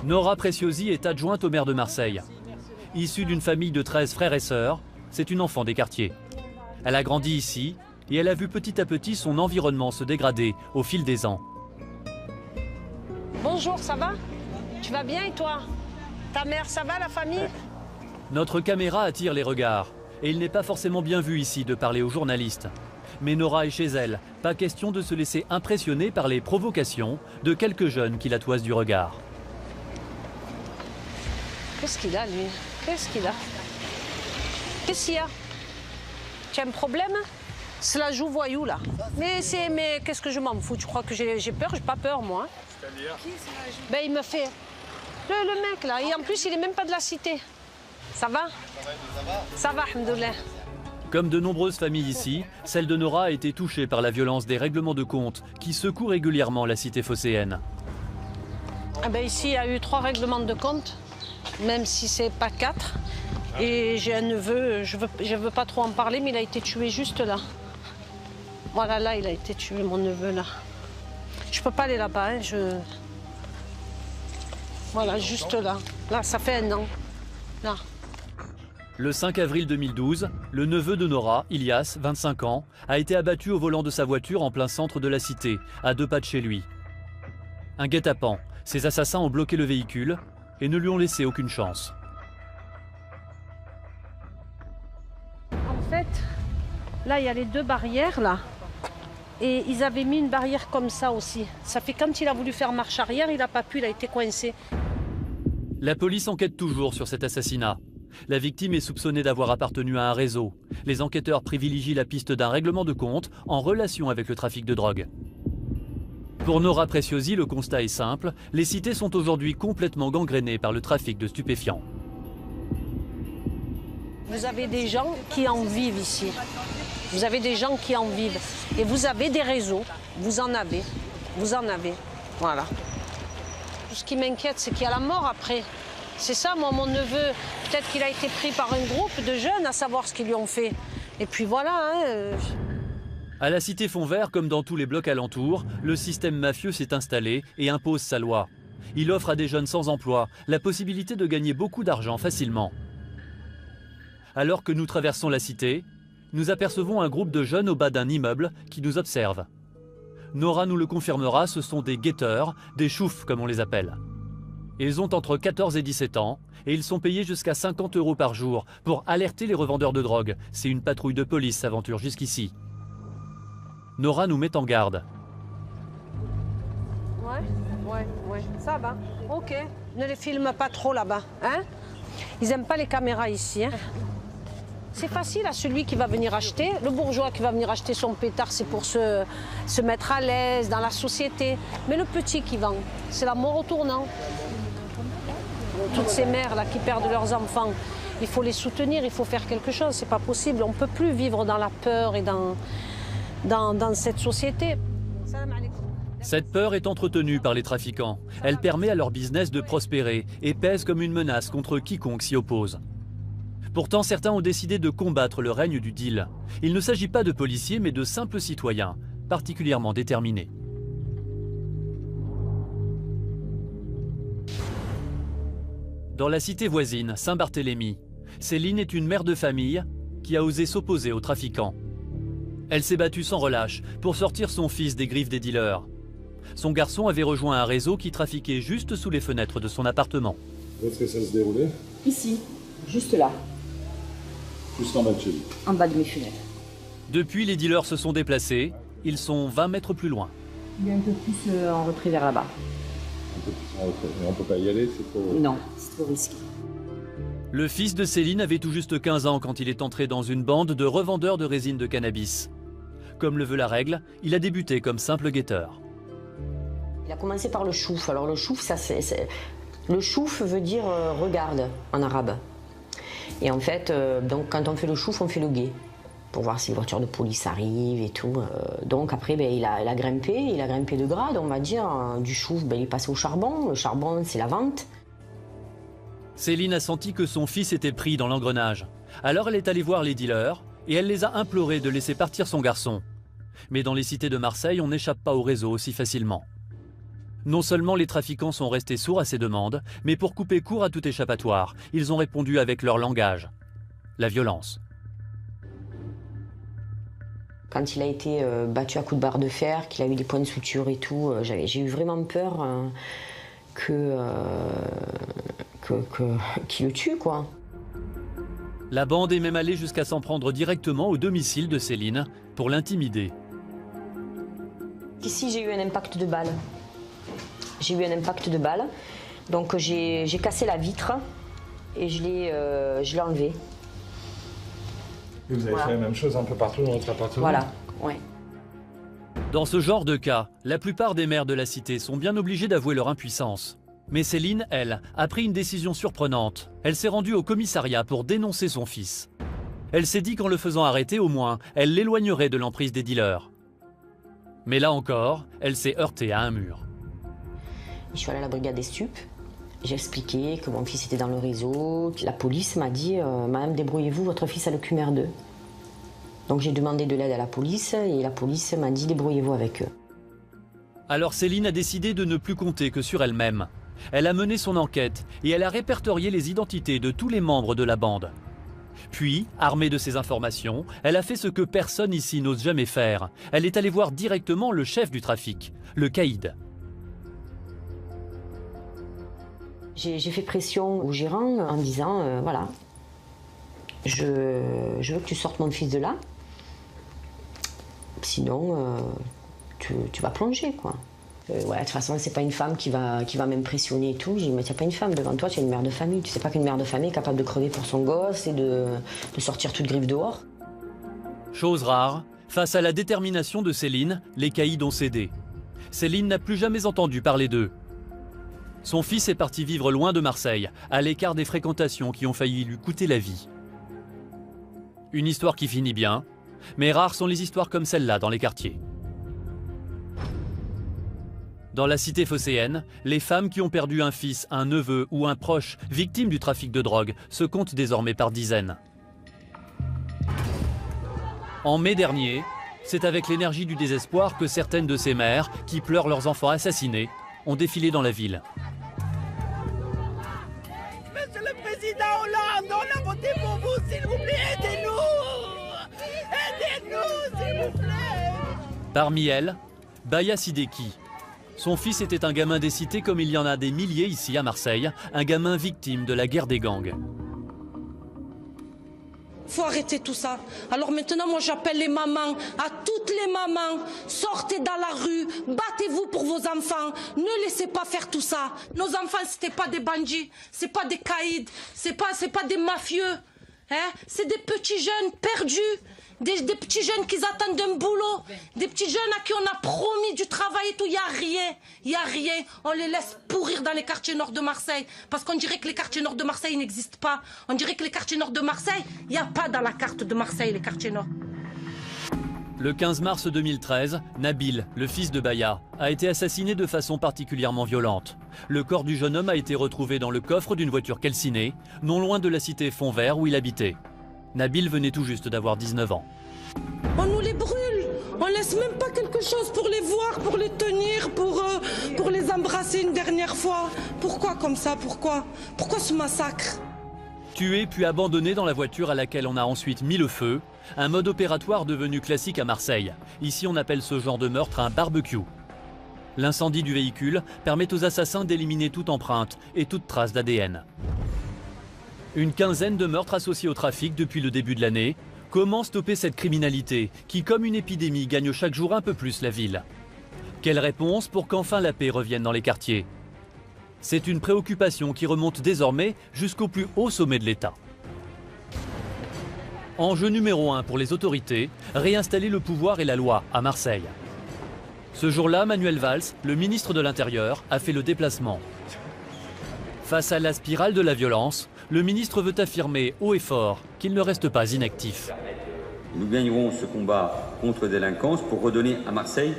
Nora Preciosi est adjointe au maire de Marseille. Issue d'une famille de 13 frères et sœurs, c'est une enfant des quartiers. Elle a grandi ici et elle a vu petit à petit son environnement se dégrader au fil des ans. Bonjour, ça va? Tu vas bien et toi? Ta mère, ça va, la famille? Notre caméra attire les regards et il n'est pas forcément bien vu ici de parler aux journalistes. Mais Nora est chez elle, pas question de se laisser impressionner par les provocations de quelques jeunes qui la toisent du regard. Qu'est-ce qu'il a, lui? Qu'est-ce qu'il a? Qu'est-ce qu'il y a? Tu as un problème? C'est la joue voyou, là. Mais qu'est-ce que je m'en fous? Tu crois que j'ai peur? J'ai pas peur, moi. C'est-à-dire? Ben, il me fait... Le mec, là. Et en plus, il est même pas de la cité. Ça va? Ça va, alhamdoulilah. Comme de nombreuses familles ici, celle de Nora a été touchée par la violence des règlements de compte qui secouent régulièrement la cité phocéenne. Ah ben ici, il y a eu 3 règlements de compte, même si c'est pas 4. Et j'ai un neveu, je veux pas trop en parler, mais il a été tué juste là. Voilà, là, il a été tué, mon neveu, là. Je peux pas aller là-bas, hein, Voilà, juste là. Là, ça fait 1 an. Là. Le 5 avril 2012, le neveu de Nora, Ilias, 25 ans, a été abattu au volant de sa voiture en plein centre de la cité, à 2 pas de chez lui. Un guet-apens, ses assassins ont bloqué le véhicule et ne lui ont laissé aucune chance. En fait, là, il y a les 2 barrières, là. Et ils avaient mis une barrière comme ça aussi. Ça fait quand il a voulu faire marche arrière, il n'a pas pu, il a été coincé. La police enquête toujours sur cet assassinat. La victime est soupçonnée d'avoir appartenu à un réseau. Les enquêteurs privilégient la piste d'un règlement de compte en relation avec le trafic de drogue. Pour Nora Preciosi, le constat est simple. Les cités sont aujourd'hui complètement gangrénées par le trafic de stupéfiants. Vous avez des gens qui en vivent ici. Vous avez des gens qui en vivent. Et vous avez des réseaux. Vous en avez. Vous en avez. Voilà. Tout ce qui m'inquiète, c'est qu'il y a la mort après. C'est ça, moi, mon neveu, peut-être qu'il a été pris par un groupe de jeunes à savoir ce qu'ils lui ont fait. Et puis voilà, hein. À la cité Fontvert, comme dans tous les blocs alentours, le système mafieux s'est installé et impose sa loi. Il offre à des jeunes sans emploi la possibilité de gagner beaucoup d'argent facilement. Alors que nous traversons la cité, nous apercevons un groupe de jeunes au bas d'un immeuble qui nous observe. Nora nous le confirmera, ce sont des guetteurs, des choufs comme on les appelle. Ils ont entre 14 et 17 ans et ils sont payés jusqu'à 50 € par jour pour alerter les revendeurs de drogue. C'est une patrouille de police s'aventure jusqu'ici. Nora nous met en garde. Ouais. Ça va, ok. Ne les filme pas trop là-bas, hein? Ils n'aiment pas les caméras ici, hein? C'est facile à celui qui va venir acheter. Le bourgeois qui va venir acheter son pétard, c'est pour se mettre à l'aise dans la société. Mais le petit qui vend, c'est la mort au tournant. Toutes ces mères là qui perdent leurs enfants, il faut les soutenir, il faut faire quelque chose. C'est pas possible. On ne peut plus vivre dans la peur et dans cette société. Cette peur est entretenue par les trafiquants. Elle permet à leur business de prospérer et pèse comme une menace contre quiconque s'y oppose. Pourtant, certains ont décidé de combattre le règne du deal. Il ne s'agit pas de policiers, mais de simples citoyens, particulièrement déterminés. Dans la cité voisine, Saint-Barthélemy, Céline est une mère de famille qui a osé s'opposer aux trafiquants. Elle s'est battue sans relâche pour sortir son fils des griffes des dealers. Son garçon avait rejoint un réseau qui trafiquait juste sous les fenêtres de son appartement. Où est-ce que ça se déroulait? Ici, juste là. Juste en bas de chez lui. En bas de mes fenêtres. Depuis, les dealers se sont déplacés. Ils sont 20 mètres plus loin. Il est un peu plus en retrait vers là-bas. Un peu plus en retrait. Mais on peut pas y aller, c'est trop... Non, c'est trop risqué. Le fils de Céline avait tout juste 15 ans quand il est entré dans une bande de revendeurs de résine de cannabis. Comme le veut la règle, il a débuté comme simple guetteur. Il a commencé par le chouf. Alors le chouf, le chouf veut dire regarde en arabe. Et en fait, donc quand on fait le chouf, on fait le guet. Pour voir si les voitures de police arrivent et tout. Donc après, il a grimpé de grade, on va dire. Du chouf, il est passé au charbon. Le charbon, c'est la vente. Céline a senti que son fils était pris dans l'engrenage. Alors elle est allée voir les dealers et elle les a implorés de laisser partir son garçon. Mais dans les cités de Marseille, on n'échappe pas au réseau aussi facilement. Non seulement les trafiquants sont restés sourds à ces demandes, mais pour couper court à tout échappatoire, ils ont répondu avec leur langage, la violence. Quand il a été battu à coups de barre de fer, qu'il a eu des points de suture et tout, j'ai eu vraiment peur qu'il le tue, quoi. La bande est même allée jusqu'à s'en prendre directement au domicile de Céline pour l'intimider. Ici, j'ai eu un impact de balle. Donc j'ai cassé la vitre et je l'ai enlevé. Et vous avez fait la même chose un peu partout dans votre appartement? Voilà, ouais. Dans ce genre de cas, la plupart des maires de la cité sont bien obligés d'avouer leur impuissance. Mais Céline, elle, a pris une décision surprenante. Elle s'est rendue au commissariat pour dénoncer son fils. Elle s'est dit qu'en le faisant arrêter, au moins, elle l'éloignerait de l'emprise des dealers. Mais là encore, elle s'est heurtée à un mur. Je suis allée à la brigade des stupes. J'ai expliqué que mon fils était dans le réseau. La police m'a dit « Madame, débrouillez-vous, votre fils a le QMR2 ». Donc j'ai demandé de l'aide à la police et la police m'a dit « Débrouillez-vous avec eux ». Alors Céline a décidé de ne plus compter que sur elle-même. Elle a mené son enquête et elle a répertorié les identités de tous les membres de la bande. Puis, armée de ces informations, elle a fait ce que personne ici n'ose jamais faire. Elle est allée voir directement le chef du trafic, le caïd. J'ai fait pression au gérant en disant voilà, je veux que tu sortes mon fils de là, sinon tu vas plonger, quoi. Ouais, de toute façon, c'est pas une femme qui va m'impressionner et tout. J'ai dit, mais t'as pas une femme devant toi, tu es une mère de famille. Tu sais pas qu'une mère de famille est capable de crever pour son gosse et de sortir toute griffe dehors. Chose rare, face à la détermination de Céline, les caïds ont cédé. Céline n'a plus jamais entendu parler d'eux. Son fils est parti vivre loin de Marseille, à l'écart des fréquentations qui ont failli lui coûter la vie. Une histoire qui finit bien, mais rares sont les histoires comme celle-là dans les quartiers. Dans la cité phocéenne, les femmes qui ont perdu un fils, un neveu ou un proche victime du trafic de drogue se comptent désormais par dizaines. En mai dernier, c'est avec l'énergie du désespoir que certaines de ces mères, qui pleurent leurs enfants assassinés, ont défilé dans la ville. Monsieur le Président Hollande, on a voté pour vous, s'il vous plaît, aidez-nous! Aidez-nous, s'il vous plaît! Parmi elles, Baya Sideki. Son fils était un gamin des cités comme il y en a des milliers ici à Marseille, un gamin victime de la guerre des gangs. Faut arrêter tout ça. Alors maintenant, moi j'appelle les mamans, à toutes les mamans, sortez dans la rue, battez-vous pour vos enfants, ne laissez pas faire tout ça. Nos enfants, c'était pas des bandits, c'est pas des caïds, c'est pas des mafieux, hein? C'est des petits jeunes perdus, des petits jeunes qui attendent un boulot, des petits jeunes à qui on a promis du travail et tout. Il y a rien. On les laisse pourrir dans les quartiers nord de Marseille. Parce qu'on dirait que les quartiers nord de Marseille n'existent pas. On dirait que les quartiers nord de Marseille, il n'y a pas dans la carte de Marseille les quartiers nord. Le 15 mars 2013, Nabil, le fils de Baya, a été assassiné de façon particulièrement violente. Le corps du jeune homme a été retrouvé dans le coffre d'une voiture calcinée, non loin de la cité Fond-Vert où il habitait. Nabil venait tout juste d'avoir 19 ans. On nous les brûle, on laisse même pas quelque chose pour les voir, pour les tenir, pour les embrasser une dernière fois. Pourquoi comme ça? Pourquoi ce massacre? Tué puis abandonné dans la voiture à laquelle on a ensuite mis le feu, un mode opératoire devenu classique à Marseille. Ici on appelle ce genre de meurtre un barbecue. L'incendie du véhicule permet aux assassins d'éliminer toute empreinte et toute trace d'ADN. Une quinzaine de meurtres associés au trafic depuis le début de l'année. Comment stopper cette criminalité qui, comme une épidémie, gagne chaque jour un peu plus la ville? Quelle réponse pour qu'enfin la paix revienne dans les quartiers? C'est une préoccupation qui remonte désormais jusqu'au plus haut sommet de l'État. Enjeu numéro 1 pour les autorités, réinstaller le pouvoir et la loi à Marseille. Ce jour-là, Manuel Valls, le ministre de l'Intérieur, a fait le déplacement. Face à la spirale de la violence, le ministre veut affirmer haut et fort qu'il ne reste pas inactif. Nous gagnerons ce combat contre la délinquance pour redonner à Marseille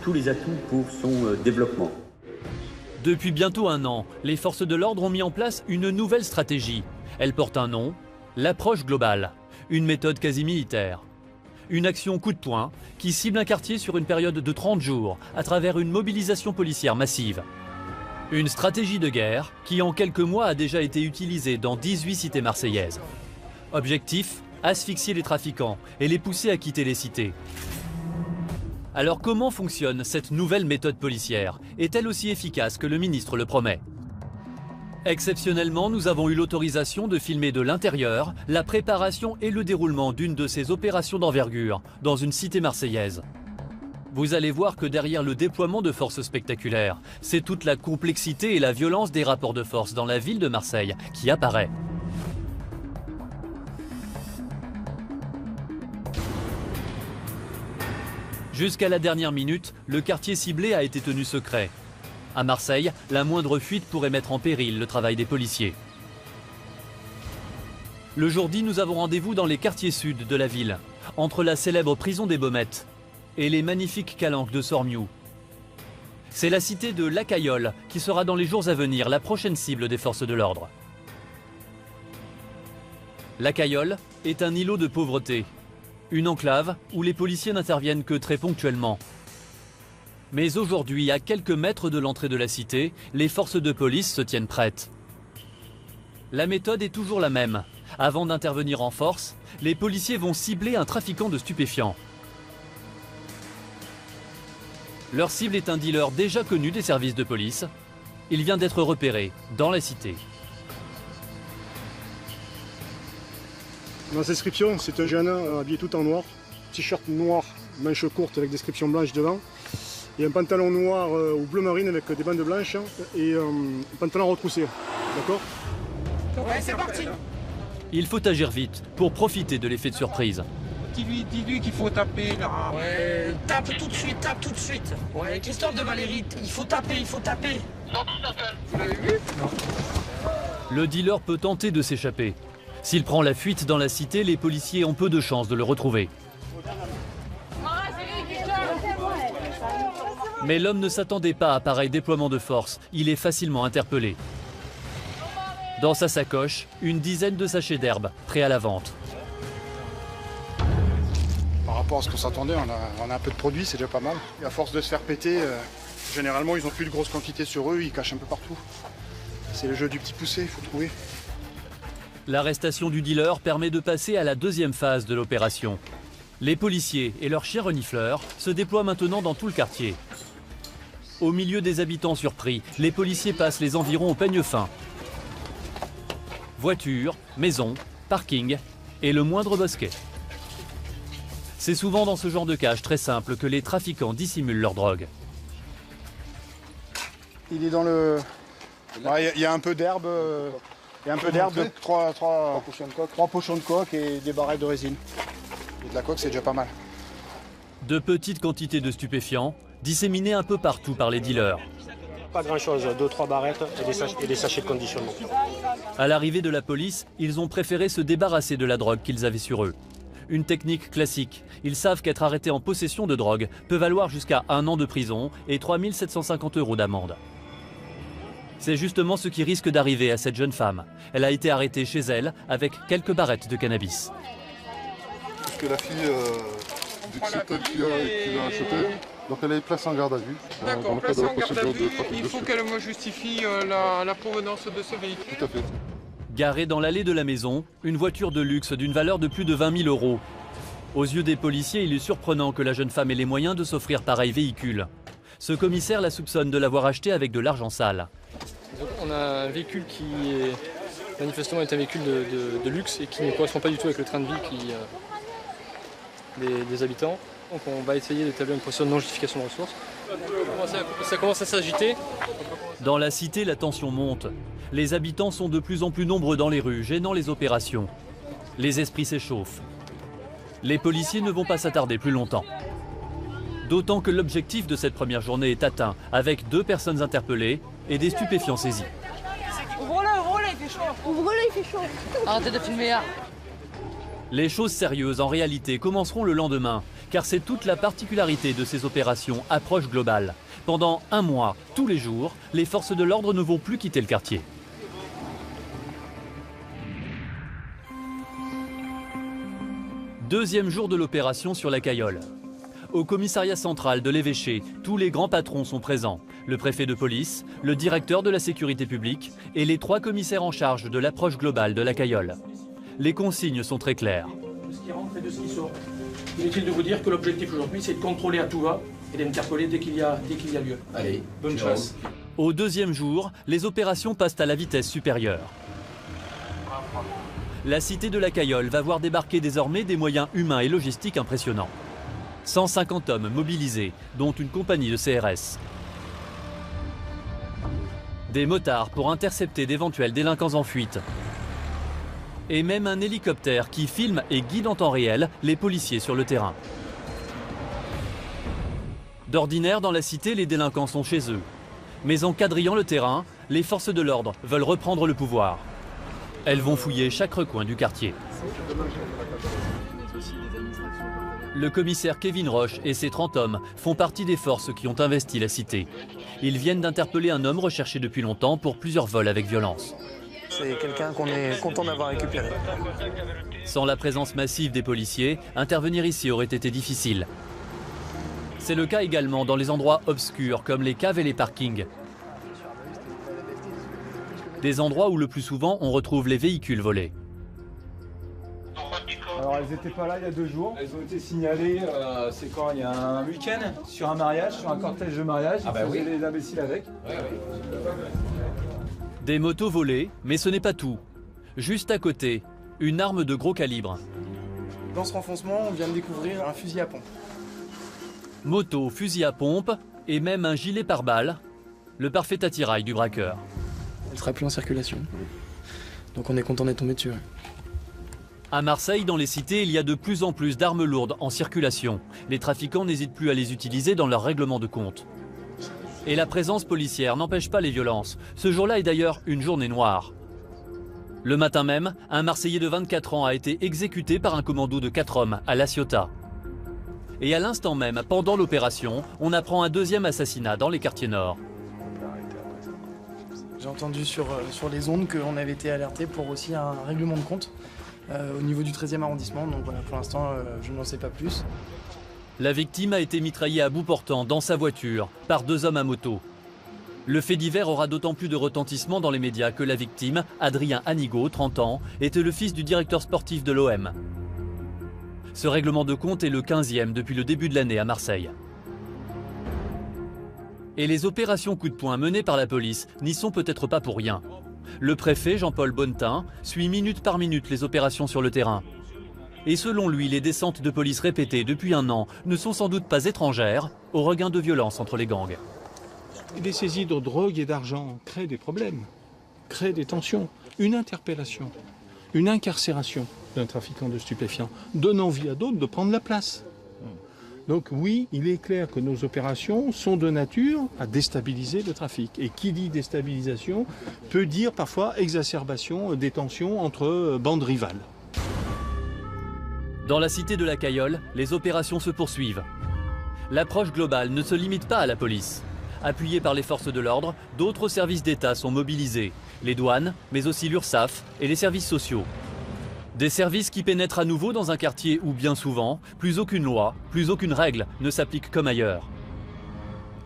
tous les atouts pour son développement. Depuis bientôt un an, les forces de l'ordre ont mis en place une nouvelle stratégie. Elle porte un nom, l'approche globale, une méthode quasi militaire. Une action coup de poing qui cible un quartier sur une période de 30 jours à travers une mobilisation policière massive. Une stratégie de guerre qui en quelques mois a déjà été utilisée dans 18 cités marseillaises. Objectif, asphyxier les trafiquants et les pousser à quitter les cités. Alors comment fonctionne cette nouvelle méthode policière? Est-elle aussi efficace que le ministre le promet? Exceptionnellement, nous avons eu l'autorisation de filmer de l'intérieur la préparation et le déroulement d'une de ces opérations d'envergure dans une cité marseillaise. Vous allez voir que derrière le déploiement de forces spectaculaires, c'est toute la complexité et la violence des rapports de force dans la ville de Marseille qui apparaît. Jusqu'à la dernière minute, le quartier ciblé a été tenu secret. À Marseille, la moindre fuite pourrait mettre en péril le travail des policiers. Le jour dit, nous avons rendez-vous dans les quartiers sud de la ville, entre la célèbre prison des Baumettes et les magnifiques calanques de Sormiou. C'est la cité de La Cayolle qui sera dans les jours à venir la prochaine cible des forces de l'ordre. La Cayolle est un îlot de pauvreté, une enclave où les policiers n'interviennent que très ponctuellement. Mais aujourd'hui, à quelques mètres de l'entrée de la cité, les forces de police se tiennent prêtes. La méthode est toujours la même. Avant d'intervenir en force, les policiers vont cibler un trafiquant de stupéfiants. Leur cible est un dealer déjà connu des services de police. Il vient d'être repéré dans la cité. Dans description, c'est un jeune habillé tout en noir, t-shirt noir, manches courtes avec description blanche devant, et un pantalon noir ou bleu marine avec des bandes blanches et un pantalon retroussé. D'accord? Ouais, c'est parti. Il faut agir vite pour profiter de l'effet de surprise. Dis-lui qu'il faut taper là. Ouais, tape tout de suite. Ouais, Christophe de Valérie, il faut taper. Non, vous l'avez vu? Non. Le dealer peut tenter de s'échapper. S'il prend la fuite dans la cité, les policiers ont peu de chances de le retrouver. Mais l'homme ne s'attendait pas à pareil déploiement de force. Il est facilement interpellé. Dans sa sacoche, une dizaine de sachets d'herbe, prêts à la vente. Par rapport à ce qu'on s'attendait, on a un peu de produit, c'est déjà pas mal. Et à force de se faire péter, généralement ils n'ont plus de grosses quantités sur eux, ils cachent un peu partout. C'est le jeu du petit poussé, il faut trouver. L'arrestation du dealer permet de passer à la deuxième phase de l'opération. Les policiers et leurs chiens renifleurs se déploient maintenant dans tout le quartier. Au milieu des habitants surpris, les policiers passent les environs au peigne fin. Voitures, maisons, parkings, et le moindre bosquet. C'est souvent dans ce genre de cage très simple que les trafiquants dissimulent leur drogue. Il est dans le... Il y a un peu d'herbe, trois pochons de coke et des barrettes de résine. Et de la coke, c'est déjà pas mal. De petites quantités de stupéfiants, disséminés un peu partout par les dealers. Pas grand-chose, 2-3 barrettes et des sachets de conditionnement. À l'arrivée de la police, ils ont préféré se débarrasser de la drogue qu'ils avaient sur eux. Une technique classique. Ils savent qu'être arrêté en possession de drogue peut valoir jusqu'à 1 an de prison et 3 750 € d'amende. C'est justement ce qui risque d'arriver à cette jeune femme. Elle a été arrêtée chez elle avec quelques barrettes de cannabis. Parce que la fille, c'est elle qui l'a acheté, donc elle est placée en garde à vue. D'accord, placée en garde à vue, il faut qu'elle me justifie la provenance de ce véhicule. Tout à fait. Garée dans l'allée de la maison, une voiture de luxe d'une valeur de plus de 20 000 €. Aux yeux des policiers, il est surprenant que la jeune femme ait les moyens de s'offrir pareil véhicule. Ce commissaire la soupçonne de l'avoir acheté avec de l'argent sale. On a un véhicule qui est manifestement un véhicule de luxe et qui ne correspond pas du tout avec le train de vie des habitants. Donc on va essayer d'établir une procédure de non-justification de ressources. Ça commence à s'agiter. Dans la cité, la tension monte. Les habitants sont de plus en plus nombreux dans les rues, gênant les opérations. Les esprits s'échauffent. Les policiers ne vont pas s'attarder plus longtemps. D'autant que l'objectif de cette première journée est atteint, avec 2 personnes interpellées et des stupéfiants saisis. Ouvre-le, il fait chaud. Ouvre-le, il fait chaud. Arrêtez de filmer là. Les choses sérieuses, en réalité, commenceront le lendemain, car c'est toute la particularité de ces opérations approche globale. Pendant 1 mois, tous les jours, les forces de l'ordre ne vont plus quitter le quartier. Deuxième jour de l'opération sur la Cayolle. Au commissariat central de l'évêché, tous les grands patrons sont présents. Le préfet de police, le directeur de la sécurité publique et les 3 commissaires en charge de l'approche globale de la Cayolle. Les consignes sont très claires. De ce qui rentre et de ce qui sort. Inutile de vous dire que l'objectif aujourd'hui, c'est de contrôler à tout va et d'interpeller dès qu'il y a lieu. Allez, bonne chance. Au deuxième jour, les opérations passent à la vitesse supérieure. La cité de la Cayolle va voir débarquer désormais des moyens humains et logistiques impressionnants. 150 hommes mobilisés, dont une compagnie de CRS. Des motards pour intercepter d'éventuels délinquants en fuite. Et même un hélicoptère qui filme et guide en temps réel les policiers sur le terrain. D'ordinaire, dans la cité, les délinquants sont chez eux. Mais en quadrillant le terrain, les forces de l'ordre veulent reprendre le pouvoir. Elles vont fouiller chaque recoin du quartier. Le commissaire Kevin Roche et ses 30 hommes font partie des forces qui ont investi la cité. Ils viennent d'interpeller un homme recherché depuis longtemps pour plusieurs vols avec violence. C'est quelqu'un qu'on est content d'avoir récupéré. Sans la présence massive des policiers, intervenir ici aurait été difficile. C'est le cas également dans les endroits obscurs comme les caves et les parkings. Des endroits où le plus souvent on retrouve les véhicules volés. Alors elles n'étaient pas là il y a 2 jours, elles ont été signalées, c'est quand il y a un week-end, sur un mariage, sur un cortège de mariage, ils faisaient les imbéciles avec. Des motos volées, mais ce n'est pas tout. Juste à côté, une arme de gros calibre. Dans ce renfoncement, on vient de découvrir un fusil à pompe. Moto, fusil à pompe et même un gilet pare-balles, le parfait attirail du braqueur. Elle sera plus en circulation, donc on est content d'être tombé dessus. À Marseille, dans les cités, il y a de plus en plus d'armes lourdes en circulation. Les trafiquants n'hésitent plus à les utiliser dans leur règlement de compte. Et la présence policière n'empêche pas les violences. Ce jour-là est d'ailleurs une journée noire. Le matin même, un Marseillais de 24 ans a été exécuté par un commando de 4 hommes à La Ciotat. Et à l'instant même, pendant l'opération, on apprend un 2e assassinat dans les quartiers nord. J'ai entendu sur les ondes qu'on avait été alerté pour aussi un règlement de compte au niveau du 13e arrondissement. Donc voilà, pour l'instant, je n'en sais pas plus. La victime a été mitraillée à bout portant dans sa voiture par 2 hommes à moto. Le fait divers aura d'autant plus de retentissement dans les médias que la victime, Adrien Anigo, 30 ans, était le fils du directeur sportif de l'OM. Ce règlement de compte est le 15e depuis le début de l'année à Marseille. Et les opérations coup de poing menées par la police n'y sont peut-être pas pour rien. Le préfet Jean-Paul Bonnetin suit minute par minute les opérations sur le terrain. Et selon lui, les descentes de police répétées depuis un an ne sont sans doute pas étrangères au regain de violence entre les gangs. Les saisies de drogue et d'argent créent des problèmes, créent des tensions. Une interpellation, une incarcération d'un trafiquant de stupéfiants donne envie à d'autres de prendre la place. Donc oui, il est clair que nos opérations sont de nature à déstabiliser le trafic. Et qui dit déstabilisation peut dire parfois exacerbation des tensions entre bandes rivales. Dans la cité de la Cayolle, les opérations se poursuivent. L'approche globale ne se limite pas à la police. Appuyés par les forces de l'ordre, d'autres services d'État sont mobilisés. Les douanes, mais aussi l'URSSAF et les services sociaux. Des services qui pénètrent à nouveau dans un quartier où bien souvent, plus aucune loi, plus aucune règle ne s'applique comme ailleurs.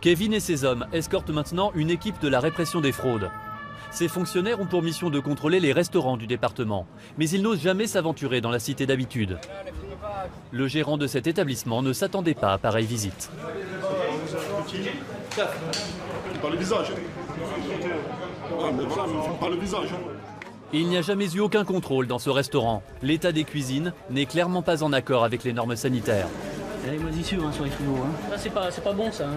Kevin et ses hommes escortent maintenant une équipe de la répression des fraudes. Ces fonctionnaires ont pour mission de contrôler les restaurants du département, mais ils n'osent jamais s'aventurer dans la cité d'habitude. Le gérant de cet établissement ne s'attendait pas à pareille visite. Par le visage. Ouais, mais voilà, par le visage. Il n'y a jamais eu aucun contrôle dans ce restaurant. L'état des cuisines n'est clairement pas en accord avec les normes sanitaires. Il y a des moisissures sur les frigos. C'est pas bon ça.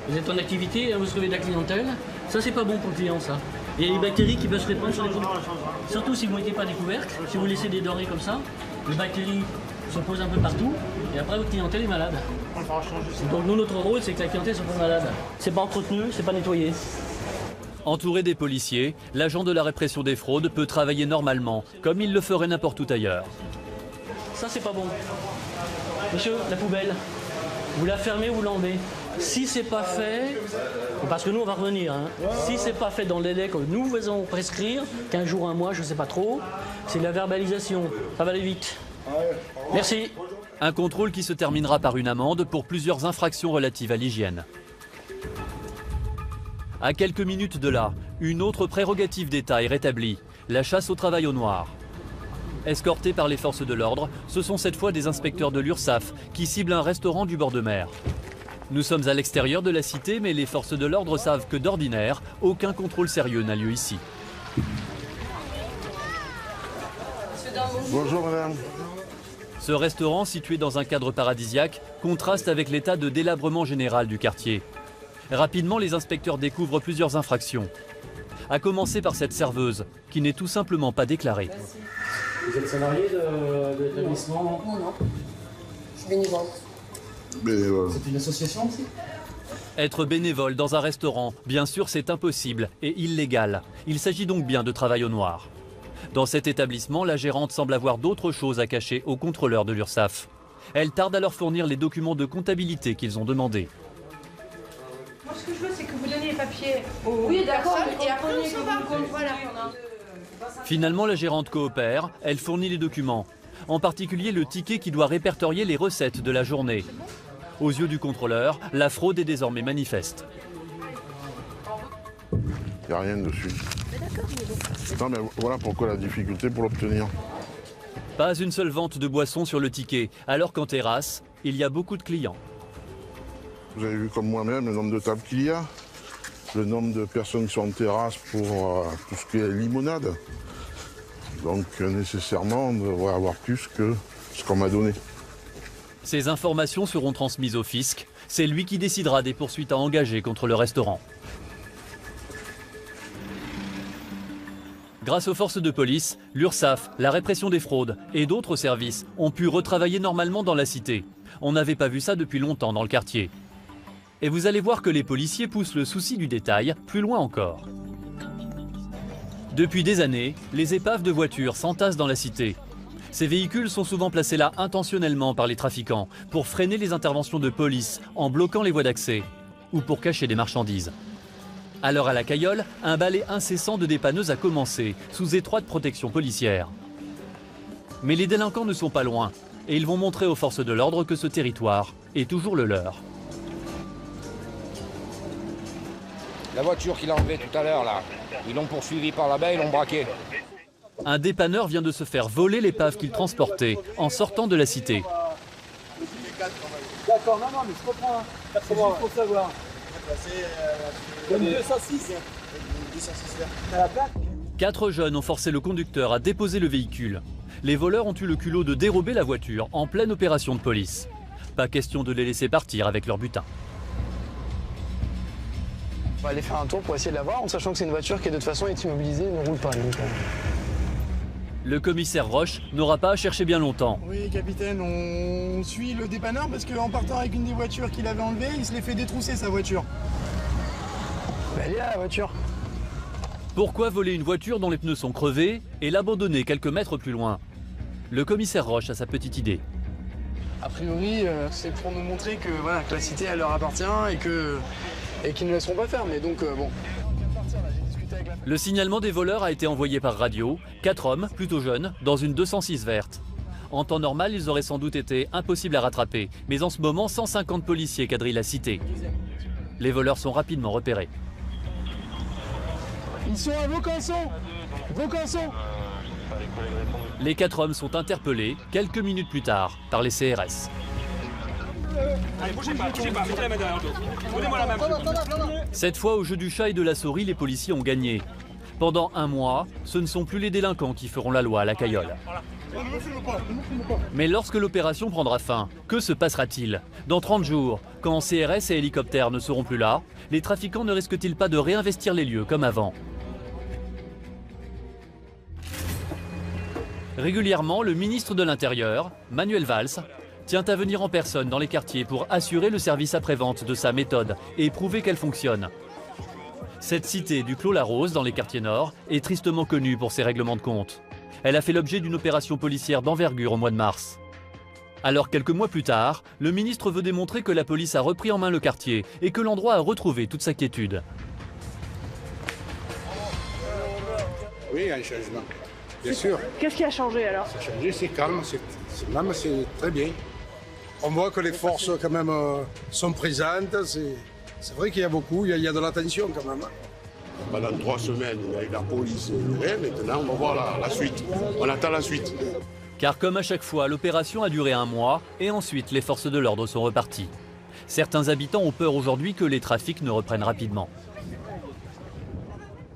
Vous êtes en activité, vous recevez de la clientèle. Ça c'est pas bon pour le client ça. Il y a des bactéries qui peuvent se répandre sur les produits. Surtout si vous ne mettez pas des couvercles, si vous laissez des denrées comme ça, les bactéries se posent un peu partout et après votre clientèle est malade. Donc nous notre rôle c'est que la clientèle soit pas malade. C'est pas entretenu, c'est pas nettoyé. Entouré des policiers, l'agent de la répression des fraudes peut travailler normalement, comme il le ferait n'importe où ailleurs. Ça c'est pas bon. Monsieur, la poubelle, vous la fermez ou vous l'enlevez. Si c'est pas fait, parce que nous on va revenir, si c'est pas fait dans les délais que nous faisons prescrire, 15 jours, un mois, je sais pas trop, c'est de la verbalisation, ça va aller vite. Merci. Un contrôle qui se terminera par une amende pour plusieurs infractions relatives à l'hygiène. À quelques minutes de là, une autre prérogative d'État est rétablie, la chasse au travail au noir. Escortés par les forces de l'ordre, ce sont cette fois des inspecteurs de l'URSSAF qui ciblent un restaurant du bord de mer. Nous sommes à l'extérieur de la cité, mais les forces de l'ordre savent que d'ordinaire, aucun contrôle sérieux n'a lieu ici. Bonjour madame. Ce restaurant, situé dans un cadre paradisiaque, contraste avec l'état de délabrement général du quartier. Rapidement, les inspecteurs découvrent plusieurs infractions. À commencer par cette serveuse, qui n'est tout simplement pas déclarée. Vous êtes salarié de l'établissement? Non. Je suis bénévole. C'est une association aussi? Être bénévole dans un restaurant, bien sûr, c'est impossible et illégal. Il s'agit donc bien de travail au noir. Dans cet établissement, la gérante semble avoir d'autres choses à cacher aux contrôleurs de l'URSSAF. Elle tarde à leur fournir les documents de comptabilité qu'ils ont demandés. Moi, ce que je veux, c'est que vous donniez les papiers aux Oui, d'accord, personnes et après, on va. voilà. Finalement, la gérante coopère, elle fournit les documents. En particulier le ticket qui doit répertorier les recettes de la journée. Aux yeux du contrôleur, la fraude est désormais manifeste. Il n'y a rien dessus. Non mais voilà pourquoi la difficulté pour l'obtenir. Pas une seule vente de boissons sur le ticket, alors qu'en terrasse, il y a beaucoup de clients. Vous avez vu comme moi-même le nombre de tables qu'il y a, le nombre de personnes qui sont en terrasse pour tout ce qui est limonade. Donc nécessairement, on devrait avoir plus que ce qu'on m'a donné. Ces informations seront transmises au fisc. C'est lui qui décidera des poursuites à engager contre le restaurant. Grâce aux forces de police, l'URSSAF, la répression des fraudes et d'autres services ont pu retravailler normalement dans la cité. On n'avait pas vu ça depuis longtemps dans le quartier. Et vous allez voir que les policiers poussent le souci du détail plus loin encore. Depuis des années, les épaves de voitures s'entassent dans la cité. Ces véhicules sont souvent placés là intentionnellement par les trafiquants pour freiner les interventions de police en bloquant les voies d'accès ou pour cacher des marchandises. Alors à la Cayolle, un balai incessant de dépanneuses a commencé sous étroite protection policière. Mais les délinquants ne sont pas loin et ils vont montrer aux forces de l'ordre que ce territoire est toujours le leur. La voiture qu'il a enlevée tout à l'heure là, ils l'ont poursuivi par là-bas, ils l'ont braqué. Un dépanneur vient de se faire voler l'épave qu'il transportait en sortant de la cité. D'accord, non, mais je comprends. C'est juste pour savoir. Il y a 206. À la plaque. 4 jeunes ont forcé le conducteur à déposer le véhicule. Les voleurs ont eu le culot de dérober la voiture en pleine opération de police. Pas question de les laisser partir avec leur butin. On va aller faire un tour pour essayer de la voir, en sachant que c'est une voiture qui de toute façon est immobilisée et ne roule pas. Donc, Le commissaire Roche n'aura pas à chercher bien longtemps. Oui, capitaine, on suit le dépanneur parce qu'en partant avec une des voitures qu'il avait enlevées, il se l'est fait détrousser sa voiture. Elle est là, la voiture. Pourquoi voler une voiture dont les pneus sont crevés et l'abandonner quelques mètres plus loin? Le commissaire Roche a sa petite idée. A priori, c'est pour nous montrer que, voilà, que la cité elle leur appartient et qu'ils ne laisseront pas faire. Mais donc, bon. Le signalement des voleurs a été envoyé par radio. 4 hommes, plutôt jeunes, dans une 206 verte. En temps normal, ils auraient sans doute été impossibles à rattraper. Mais en ce moment, 150 policiers quadrillent la cité. Les voleurs sont rapidement repérés. Ils sont à Vaucanson. Vaucanson. Les 4 hommes sont interpellés quelques minutes plus tard par les CRS. Allez, bougez pas, mettez la main derrière le dos. Donnez-moi la main. Cette fois, au jeu du chat et de la souris, les policiers ont gagné. Pendant un mois, ce ne sont plus les délinquants qui feront la loi à la Cayolle. Mais lorsque l'opération prendra fin, que se passera-t-il? Dans 30 jours, quand CRS et hélicoptères ne seront plus là, les trafiquants ne risquent-ils pas de réinvestir les lieux comme avant? Régulièrement, le ministre de l'Intérieur, Manuel Valls, tient à venir en personne dans les quartiers pour assurer le service après-vente de sa méthode et prouver qu'elle fonctionne. Cette cité du Clos-la-Rose, dans les quartiers nord, est tristement connue pour ses règlements de compte. Elle a fait l'objet d'une opération policière d'envergure au mois de mars. Alors quelques mois plus tard, le ministre veut démontrer que la police a repris en main le quartier et que l'endroit a retrouvé toute sa quiétude. Oui, un changement, bien sûr. Qu'est-ce qui a changé alors? Ça a changé, c'est calme, c'est très bien. On voit que les forces quand même sont présentes, c'est vrai qu'il y a beaucoup, il y a de la tension quand même. Pendant 3 semaines, avec la police, et maintenant on va voir la suite. On attend la suite. Car comme à chaque fois, l'opération a duré un mois et ensuite les forces de l'ordre sont reparties. Certains habitants ont peur aujourd'hui que les trafics ne reprennent rapidement.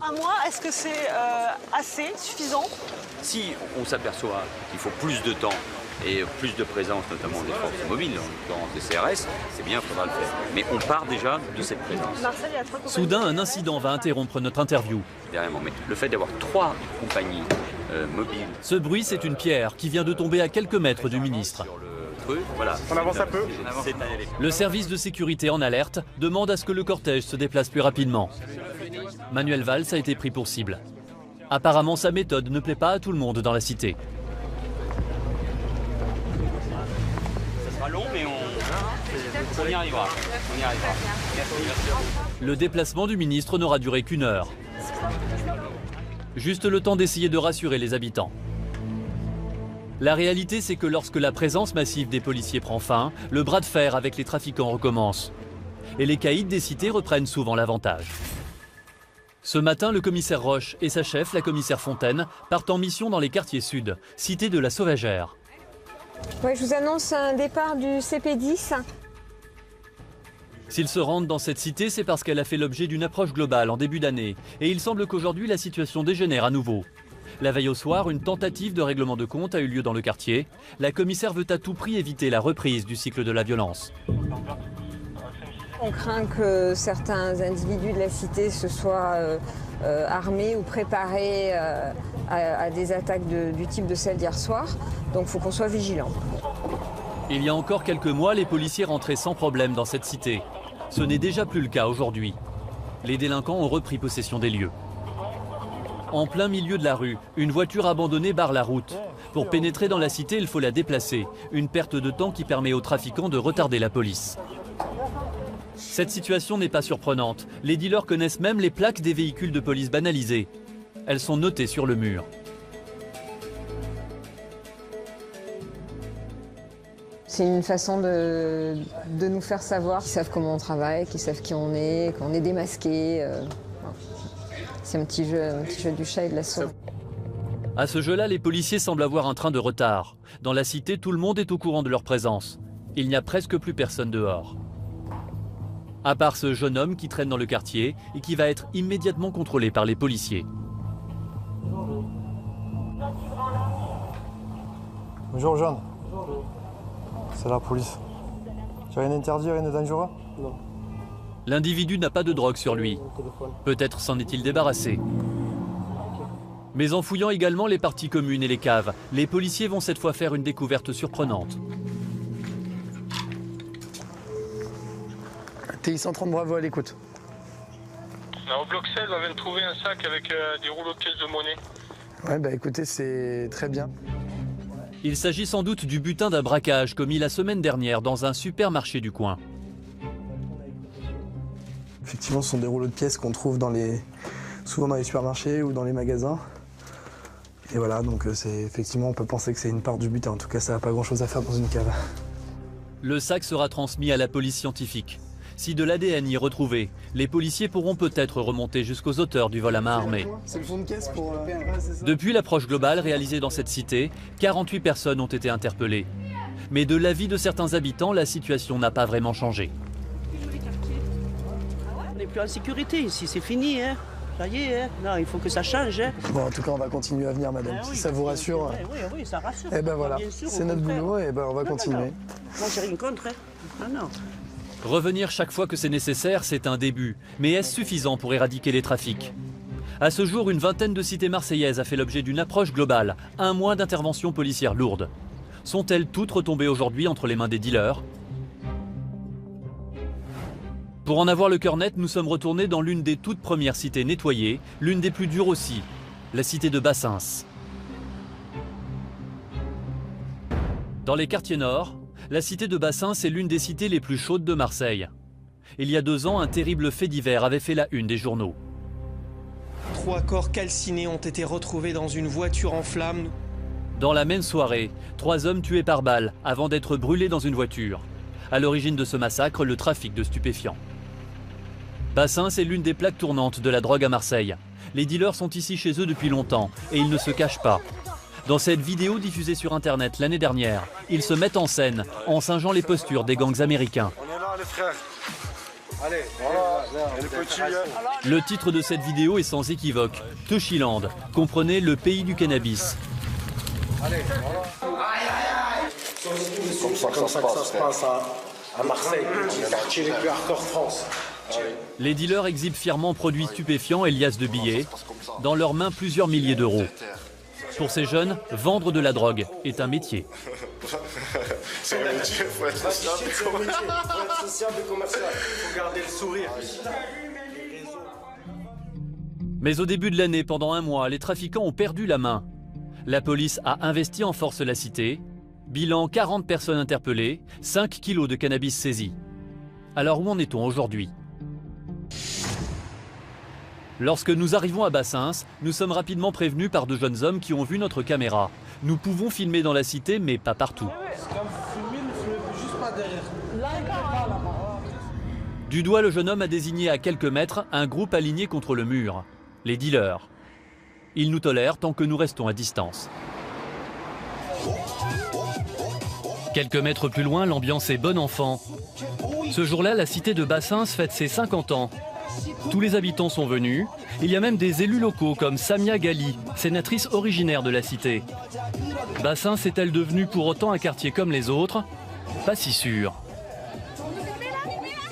Un mois, est-ce que c'est assez, suffisant? Si on s'aperçoit qu'il faut plus de temps et plus de présence, notamment des forces mobiles, en l'occurrence des CRS, c'est bien, il faudra le faire. Mais on part déjà de cette présence. Soudain, un incident va interrompre notre interview. Derrière moi, mais le fait d'avoir 3 compagnies mobiles... Ce bruit, c'est une pierre qui vient de tomber à quelques mètres du ministre. Voilà. On avance un peu. Le service de sécurité en alerte demande à ce que le cortège se déplace plus rapidement. Manuel Valls a été pris pour cible. Apparemment, sa méthode ne plaît pas à tout le monde dans la cité. Ça sera long, mais on y arrivera. Le déplacement du ministre n'aura duré qu'1 heure. Juste le temps d'essayer de rassurer les habitants. La réalité, c'est que lorsque la présence massive des policiers prend fin, le bras de fer avec les trafiquants recommence. Et les caïds des cités reprennent souvent l'avantage. Ce matin, le commissaire Roche et sa chef, la commissaire Fontaine, partent en mission dans les quartiers sud, cité de la Sauvagère. Ouais, je vous annonce un départ du CP10. S'ils se rendent dans cette cité, c'est parce qu'elle a fait l'objet d'une approche globale en début d'année. Et il semble qu'aujourd'hui, la situation dégénère à nouveau. La veille au soir, une tentative de règlement de compte a eu lieu dans le quartier. La commissaire veut à tout prix éviter la reprise du cycle de la violence. On craint que certains individus de la cité se soient armés ou préparés à des attaques du type de celle d'hier soir. Donc il faut qu'on soit vigilant. Il y a encore quelques mois, les policiers rentraient sans problème dans cette cité. Ce n'est déjà plus le cas aujourd'hui. Les délinquants ont repris possession des lieux. En plein milieu de la rue, une voiture abandonnée barre la route. Pour pénétrer dans la cité, il faut la déplacer. Une perte de temps qui permet aux trafiquants de retarder la police. Cette situation n'est pas surprenante. Les dealers connaissent même les plaques des véhicules de police banalisés. Elles sont notées sur le mur. C'est une façon de nous faire savoir qu'ils savent comment on travaille, qu'ils savent qui on est, qu'on est démasqué. C'est un petit jeu du chat et de la souris. À ce jeu-là, les policiers semblent avoir un train de retard. Dans la cité, tout le monde est au courant de leur présence. Il n'y a presque plus personne dehors. À part ce jeune homme qui traîne dans le quartier et qui va être immédiatement contrôlé par les policiers. Bonjour Jeanne. C'est la police. Tu as rien interdit, rien de dangereux? Non. L'individu n'a pas de drogue sur lui. Peut-être s'en est-il débarrassé. Mais en fouillant également les parties communes et les caves, les policiers vont cette fois faire une découverte surprenante. TI 130 Bravo à l'écoute. Au bloc 16, on vient de trouver un sac avec des rouleaux de pièces de monnaie. Ouais, bah écoutez, c'est très bien. Il s'agit sans doute du butin d'un braquage commis la semaine dernière dans un supermarché du coin. Effectivement, ce sont des rouleaux de pièces qu'on trouve souvent dans les supermarchés ou dans les magasins. Et voilà, donc effectivement, on peut penser que c'est une part du butin. En tout cas, ça n'a pas grand-chose à faire dans une cave. Le sac sera transmis à la police scientifique. Si de l'ADN y est retrouvé, les policiers pourront peut-être remonter jusqu'aux auteurs du vol à main armée. C'est le fond de caisse pour... Depuis l'approche globale réalisée dans cette cité, 48 personnes ont été interpellées. Mais de l'avis de certains habitants, la situation n'a pas vraiment changé. On n'est plus en sécurité ici, c'est fini, hein. Ça y est, hein. Non, il faut que ça change. Hein. Bon, en tout cas, on va continuer à venir, madame. Si ça vous rassure. Oui, ça rassure. Eh ben voilà, c'est notre boulot et ben on va continuer. Non. Moi, j'ai rien contre. Hein. Non. Revenir chaque fois que c'est nécessaire, c'est un début. Mais est-ce suffisant pour éradiquer les trafics? À ce jour, une vingtaine de cités marseillaises a fait l'objet d'une approche globale. Un mois d'intervention policière lourde. Sont-elles toutes retombées aujourd'hui entre les mains des dealers? Pour en avoir le cœur net, nous sommes retournés dans l'une des toutes premières cités nettoyées, l'une des plus dures aussi, la cité de Bassens. Dans les quartiers nord, la cité de Bassens est l'une des cités les plus chaudes de Marseille. Il y a 2 ans, un terrible fait divers avait fait la une des journaux. 3 corps calcinés ont été retrouvés dans une voiture en flammes. Dans la même soirée, 3 hommes tués par balle avant d'être brûlés dans une voiture. À l'origine de ce massacre, le trafic de stupéfiants. Bassens est l'une des plaques tournantes de la drogue à Marseille. Les dealers sont ici chez eux depuis longtemps et ils ne se cachent pas. Dans cette vidéo diffusée sur Internet l'année dernière, ils se mettent en scène en singeant les postures des gangs américains. On est là, les frères. Allez, voilà. Et le petit, Le titre de cette vidéo est sans équivoque. Touchiland, comprenez le pays du cannabis. Allez, voilà. C'est comme ça que ça se passe à Marseille, le quartier les plus hardcore de France. Les dealers exhibent fièrement produits stupéfiants et liasses de billets. Dans leurs mains, plusieurs milliers d'euros. Pour ces jeunes, vendre de la drogue est un métier. C'est un métier, il faut être sociable et commercial. Il faut garder le sourire. Mais au début de l'année, pendant un mois, les trafiquants ont perdu la main. La police a investi en force la cité. Bilan 40 personnes interpellées, 5 kilos de cannabis saisis. Alors où en est-on aujourd'hui ? Lorsque nous arrivons à Bassens, nous sommes rapidement prévenus par 2 jeunes hommes qui ont vu notre caméra. Nous pouvons filmer dans la cité, mais pas partout. Du doigt, le jeune homme a désigné à quelques mètres un groupe aligné contre le mur. Les dealers. Ils nous tolèrent tant que nous restons à distance. Quelques mètres plus loin, l'ambiance est bon enfant. Ce jour-là, la cité de Bassens fête ses 50 ans. Tous les habitants sont venus. Il y a même des élus locaux comme Samia Gali, sénatrice originaire de la cité. Bassens est-elle devenue pour autant un quartier comme les autres? Pas si sûr.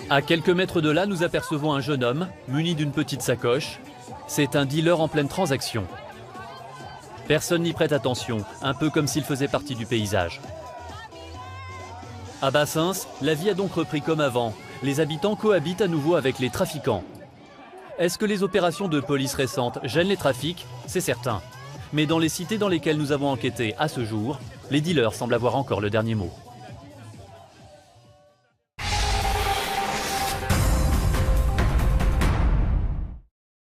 À quelques mètres de là, nous apercevons un jeune homme, muni d'une petite sacoche. C'est un dealer en pleine transaction. Personne n'y prête attention, un peu comme s'il faisait partie du paysage. À Bassens, la vie a donc repris comme avant. Les habitants cohabitent à nouveau avec les trafiquants. Est-ce que les opérations de police récentes gênent les trafics? C'est certain. Mais dans les cités dans lesquelles nous avons enquêté à ce jour, les dealers semblent avoir encore le dernier mot.